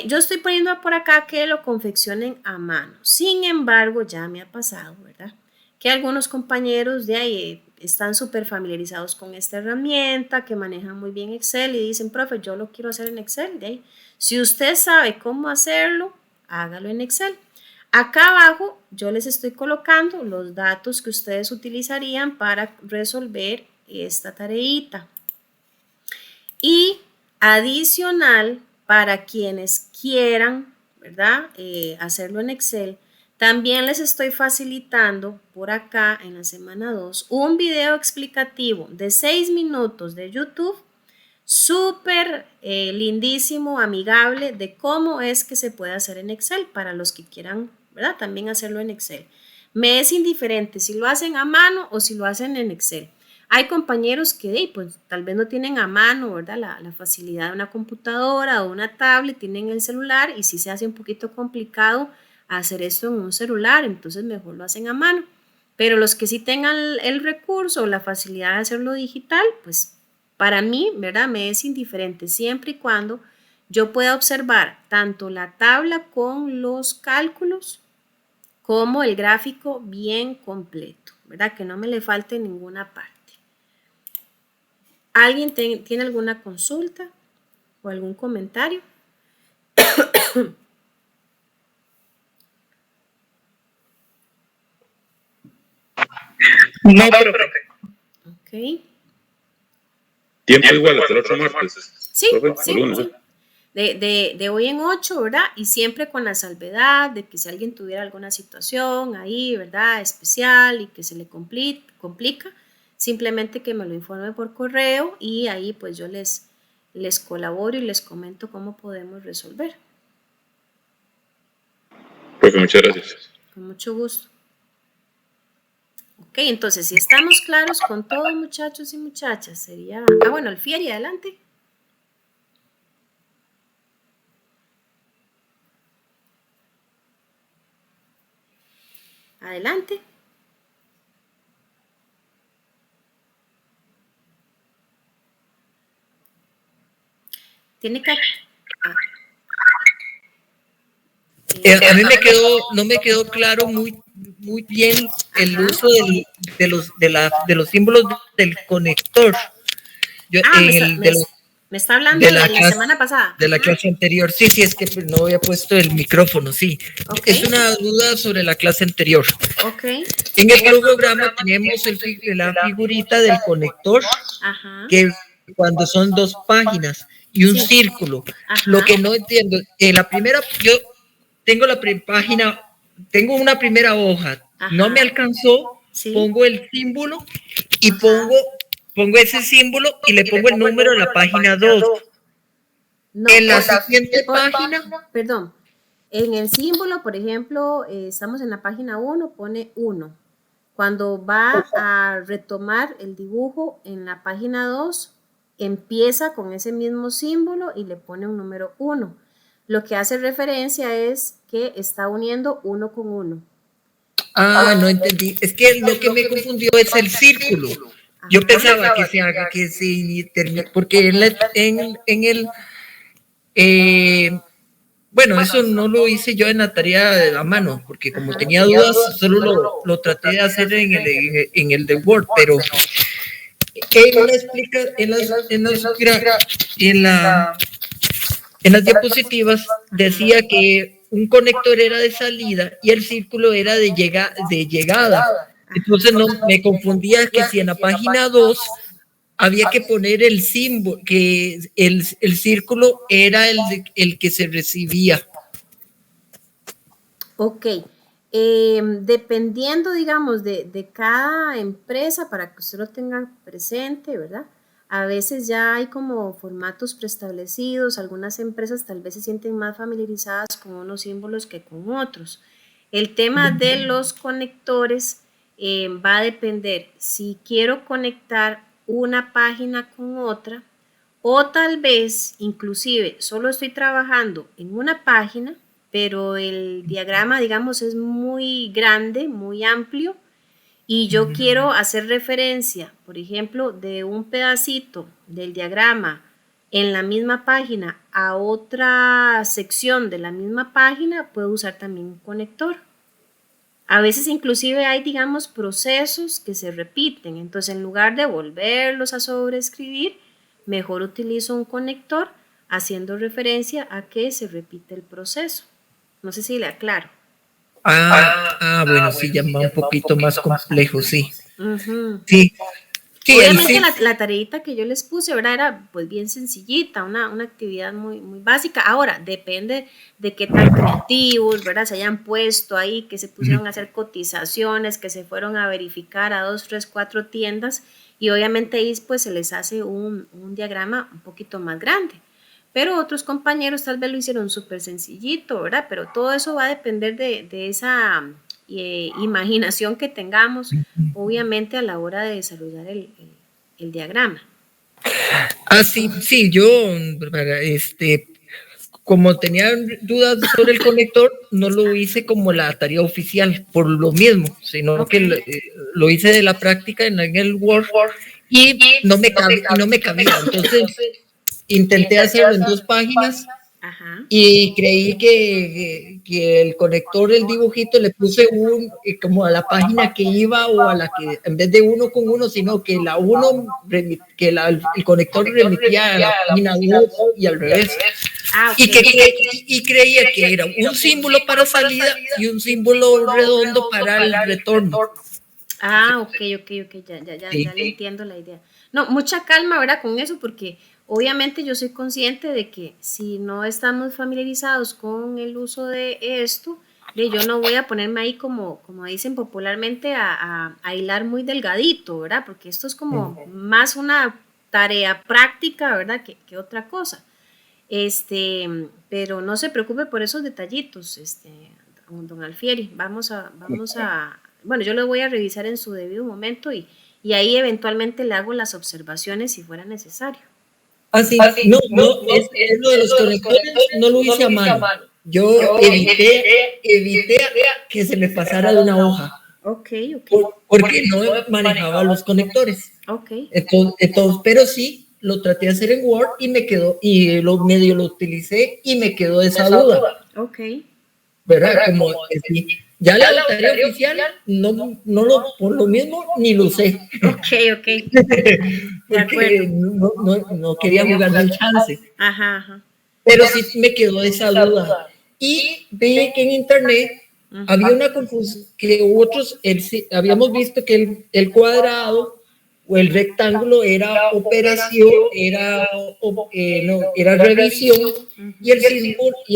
Yo estoy poniendo por acá que lo confeccionen a mano. Sin embargo, ya me ha pasado, ¿verdad? Que algunos compañeros de ahí están súper familiarizados con esta herramienta, que manejan muy bien Excel y dicen, profe, yo lo quiero hacer en Excel. De ahí. Si usted sabe cómo hacerlo, hágalo en Excel. Acá abajo yo les estoy colocando los datos que ustedes utilizarían para resolver esta tareita. Y adicional, para quienes quieran, ¿verdad? Hacerlo en Excel, también les estoy facilitando por acá en la semana 2 un video explicativo de 6 minutos de YouTube, súper lindísimo, amigable, de cómo es que se puede hacer en Excel para los que quieran, ¿verdad? También hacerlo en Excel. Me es indiferente si lo hacen a mano o si lo hacen en Excel. Hay compañeros que pues, tal vez no tienen a mano, ¿verdad? La facilidad de una computadora o una tablet, tienen el celular y sí se hace un poquito complicado hacer esto en un celular, entonces mejor lo hacen a mano. Pero los que sí tengan el recurso o la facilidad de hacerlo digital, pues para mí, ¿verdad? Me es indiferente siempre y cuando yo pueda observar tanto la tabla con los cálculos como el gráfico bien completo, ¿verdad? Que no me le falte ninguna parte. ¿Alguien tiene alguna consulta o algún comentario?
No, profe.
Ok.
Tiempo igual hasta el otro martes.
Sí,
Profe,
sí,
o lunes.
sí. De hoy en 8, ¿verdad? Y siempre con la salvedad de que si alguien tuviera alguna situación ahí, ¿verdad? Especial y que se le complica, simplemente que me lo informe por correo y ahí pues yo les colaboro y les comento cómo podemos resolver.
Profe, muchas gracias.
Con mucho gusto. Ok, entonces si estamos claros con todo, muchachos y muchachas, sería... Ah, bueno, Alfieri, adelante. Adelante. Tiene que...
A mí no me quedó claro muy bien el uso de los símbolos del conector. Yo,
me está hablando de la semana pasada.
De la clase anterior. Sí, es que no había puesto el micrófono, sí. Okay. Es una duda sobre la clase anterior.
Okay.
En el programa tenemos la figurita del conector, que cuando son 2 páginas y un círculo. Lo que no entiendo, en la primera, yo tengo página, tengo una primera hoja, no me alcanzó, pongo el símbolo y pongo ese símbolo y le pongo el número en la página 2.
No,
en la siguiente página.
Perdón, en el símbolo, por ejemplo, estamos en la página 1, pone 1. Cuando va a retomar el dibujo en la página 2, empieza con ese mismo símbolo y le pone un número 1. Lo que hace referencia es que está uniendo 1 con 1.
No entendí. Es que lo que me confundió es el círculo. Yo pensaba que se haga, que se termine, porque en el bueno, eso no lo hice yo en la tarea de la mano, porque como tenía dudas, solo lo traté de hacer en el de Word, pero en las diapositivas decía que un conector era de salida y el círculo era de llegada. Entonces no me confundía que si en la página 2 había que poner el símbolo, que el círculo era el que se recibía.
Ok. Dependiendo, digamos, de cada empresa, para que usted lo tenga presente, ¿verdad? A veces ya hay como formatos preestablecidos, algunas empresas tal vez se sienten más familiarizadas con unos símbolos que con otros. El tema de los conectores va a depender si quiero conectar una página con otra o tal vez inclusive solo estoy trabajando en una página, pero el diagrama, digamos, es muy grande, muy amplio y yo quiero hacer referencia, por ejemplo, de un pedacito del diagrama en la misma página a otra sección de la misma página, puedo usar también un conector. A veces inclusive hay, digamos, procesos que se repiten, entonces en lugar de volverlos a sobreescribir, mejor utilizo un conector haciendo referencia a que se repite el proceso. No sé si le aclaro.
Bueno, sí, ya va un poquito más complejo, sí.
Uh-huh.
Sí.
Obviamente la tareita que yo les puse, ¿verdad? Era pues bien sencillita, una actividad muy, muy básica. Ahora, depende de qué tan creativos, ¿verdad? Se hayan puesto ahí, que se pusieron a hacer cotizaciones, que se fueron a verificar a 2, 3, 4 tiendas y obviamente ahí pues se les hace un diagrama un poquito más grande. Pero otros compañeros tal vez lo hicieron súper sencillito, ¿verdad? Pero todo eso va a depender de esa imaginación que tengamos, obviamente, a la hora de desarrollar el diagrama.
Sí, yo, como tenía dudas sobre el conector, no lo hice como la tarea oficial, por lo mismo, sino que lo hice de la práctica en el Word y no me cabía. Entonces, intenté hacerlo en 2 páginas. Ajá. Y creí que el conector del dibujito le puse como a la página que iba o a la que en vez de 1 con 1, sino que el conector remitía a la página 2 y al revés. Okay. Y creía que era un símbolo para salida y un símbolo redondo para el retorno.
Ok, ya le entiendo la idea. No, mucha calma, ¿verdad? Con eso, porque obviamente yo soy consciente de que si no estamos familiarizados con el uso de esto, yo no voy a ponerme ahí como dicen popularmente a hilar muy delgadito, ¿verdad? Porque esto es como más una tarea práctica, ¿verdad? Que otra cosa. Pero no se preocupe por esos detallitos, don Alfieri. Vamos a, bueno, yo lo voy a revisar en su debido momento y ahí eventualmente le hago las observaciones si fuera necesario.
No, lo de los conectores no lo hice a mano. Yo evité que se me pasara de una hoja.
Okay.
Porque no manejaba los conectores.
Okay.
Entonces, pero sí lo traté de hacer en Word y me quedó, y medio lo utilicé y me quedó esa duda.
Okay.
¿Verdad? Como ya la tarea oficial por lo mismo ni lo usé.
Okay.
Porque no quería jugarme el chance.
Ajá.
Pero sí me quedó esa duda. Y vi que en internet había una confusión, que otros, habíamos visto que el cuadrado o el rectángulo era operación, era revisión, y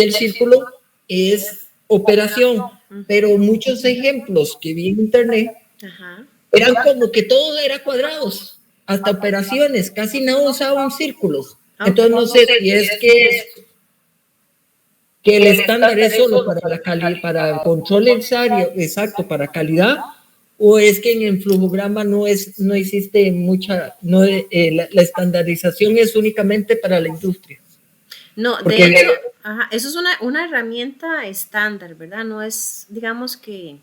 el círculo es operación. Pero muchos ejemplos que vi en internet eran como que todo era cuadrados, hasta operaciones, casi no usaban círculos. Entonces no sé si es que el estándar es solo para la calidad, para el control exacto, para calidad, o es que en el flujograma no existe mucha, la estandarización es únicamente para la industria.
No,
Porque
de hecho, eso es una herramienta estándar, ¿verdad? No es, digamos que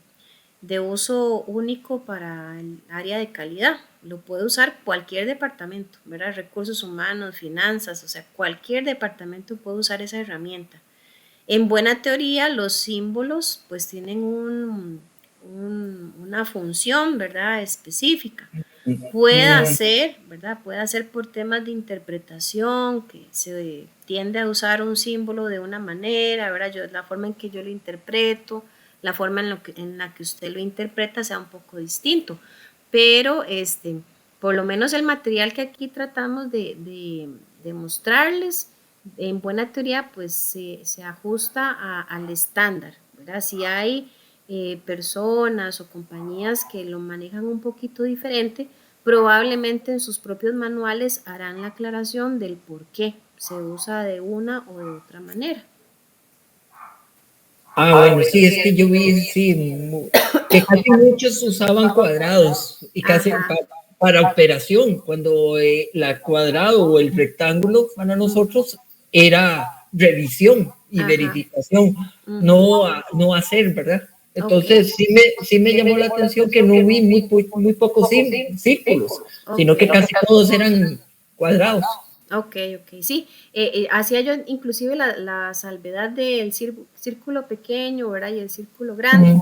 de uso único para el área de calidad. Lo puede usar cualquier departamento, ¿verdad? Recursos humanos, finanzas, o sea, cualquier departamento puede usar esa herramienta. En buena teoría, los símbolos pues tienen una función, ¿verdad? Específica. Puede ser, ¿verdad? Puede ser por temas de interpretación, que se tiende a usar un símbolo de una manera, ¿verdad? La forma en que yo lo interpreto, la forma en la que usted lo interpreta sea un poco distinto. Pero por lo menos el material que aquí tratamos de mostrarles, en buena teoría, pues se ajusta al estándar, ¿verdad? Si hay personas o compañías que lo manejan un poquito diferente, probablemente en sus propios manuales harán la aclaración del por qué se usa de una o de otra manera.
Bueno, sí, es que yo vi, sí, que casi muchos usaban cuadrados y casi para operación, cuando la cuadrado o el rectángulo para nosotros era revisión y verificación, no hacer, ¿verdad? Entonces sí me llamó la atención que no vi muy pocos círculos, sino que casi todos eran cuadrados.
Ok, sí. Hacía yo inclusive la salvedad del círculo pequeño, ¿verdad? Y el círculo grande.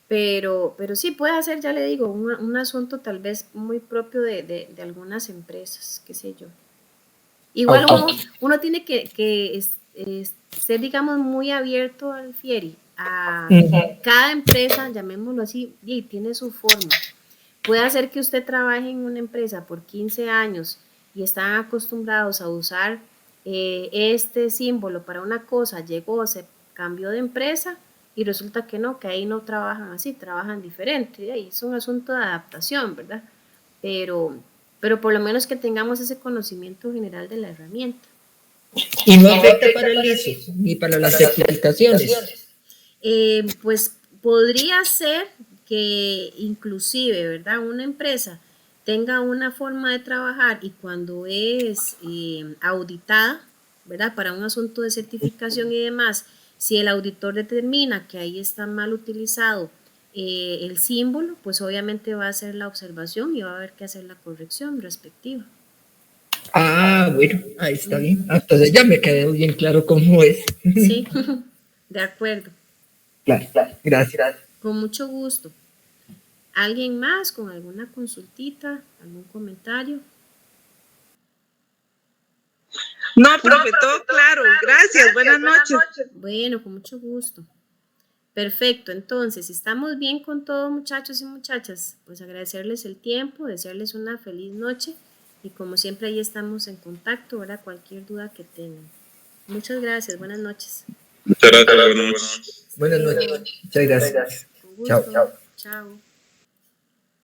Pero sí puede ser, ya le digo, un asunto tal vez muy propio de algunas empresas, qué sé yo. Igual uno tiene que ser, digamos, muy abierto al FIERI. A cada empresa, llamémoslo así, y tiene su forma. Puede ser que usted trabaje en una empresa por 15 años y están acostumbrados a usar este símbolo para una cosa, llegó, se cambió de empresa y resulta que no, que ahí no trabajan así, trabajan diferente. Y es un asunto de adaptación, ¿verdad? Pero por lo menos que tengamos ese conocimiento general de la herramienta.
¿Y no afecta para el ISO ni para las certificaciones?
Pues podría ser que inclusive, ¿verdad? Una empresa tenga una forma de trabajar y cuando es auditada, ¿verdad? Para un asunto de certificación y demás, si el auditor determina que ahí está mal utilizado el símbolo, pues obviamente va a hacer la observación y va a haber que hacer la corrección respectiva.
Bueno, ahí está bien. Entonces ya me quedó bien claro cómo es.
Sí, de acuerdo.
Claro, gracias.
Con mucho gusto. ¿Alguien más con alguna consultita, algún comentario?
No, profe, todo claro. Gracias, buenas noches.
Bueno, con mucho gusto. Perfecto, entonces, si estamos bien con todo, muchachos y muchachas, pues agradecerles el tiempo, desearles una feliz noche y como siempre ahí estamos en contacto, ¿verdad? Cualquier duda que tengan. Muchas gracias, buenas noches.
Muchas gracias, buenas noches.
Buenas noches. Muchas gracias.
Con gusto. Chao.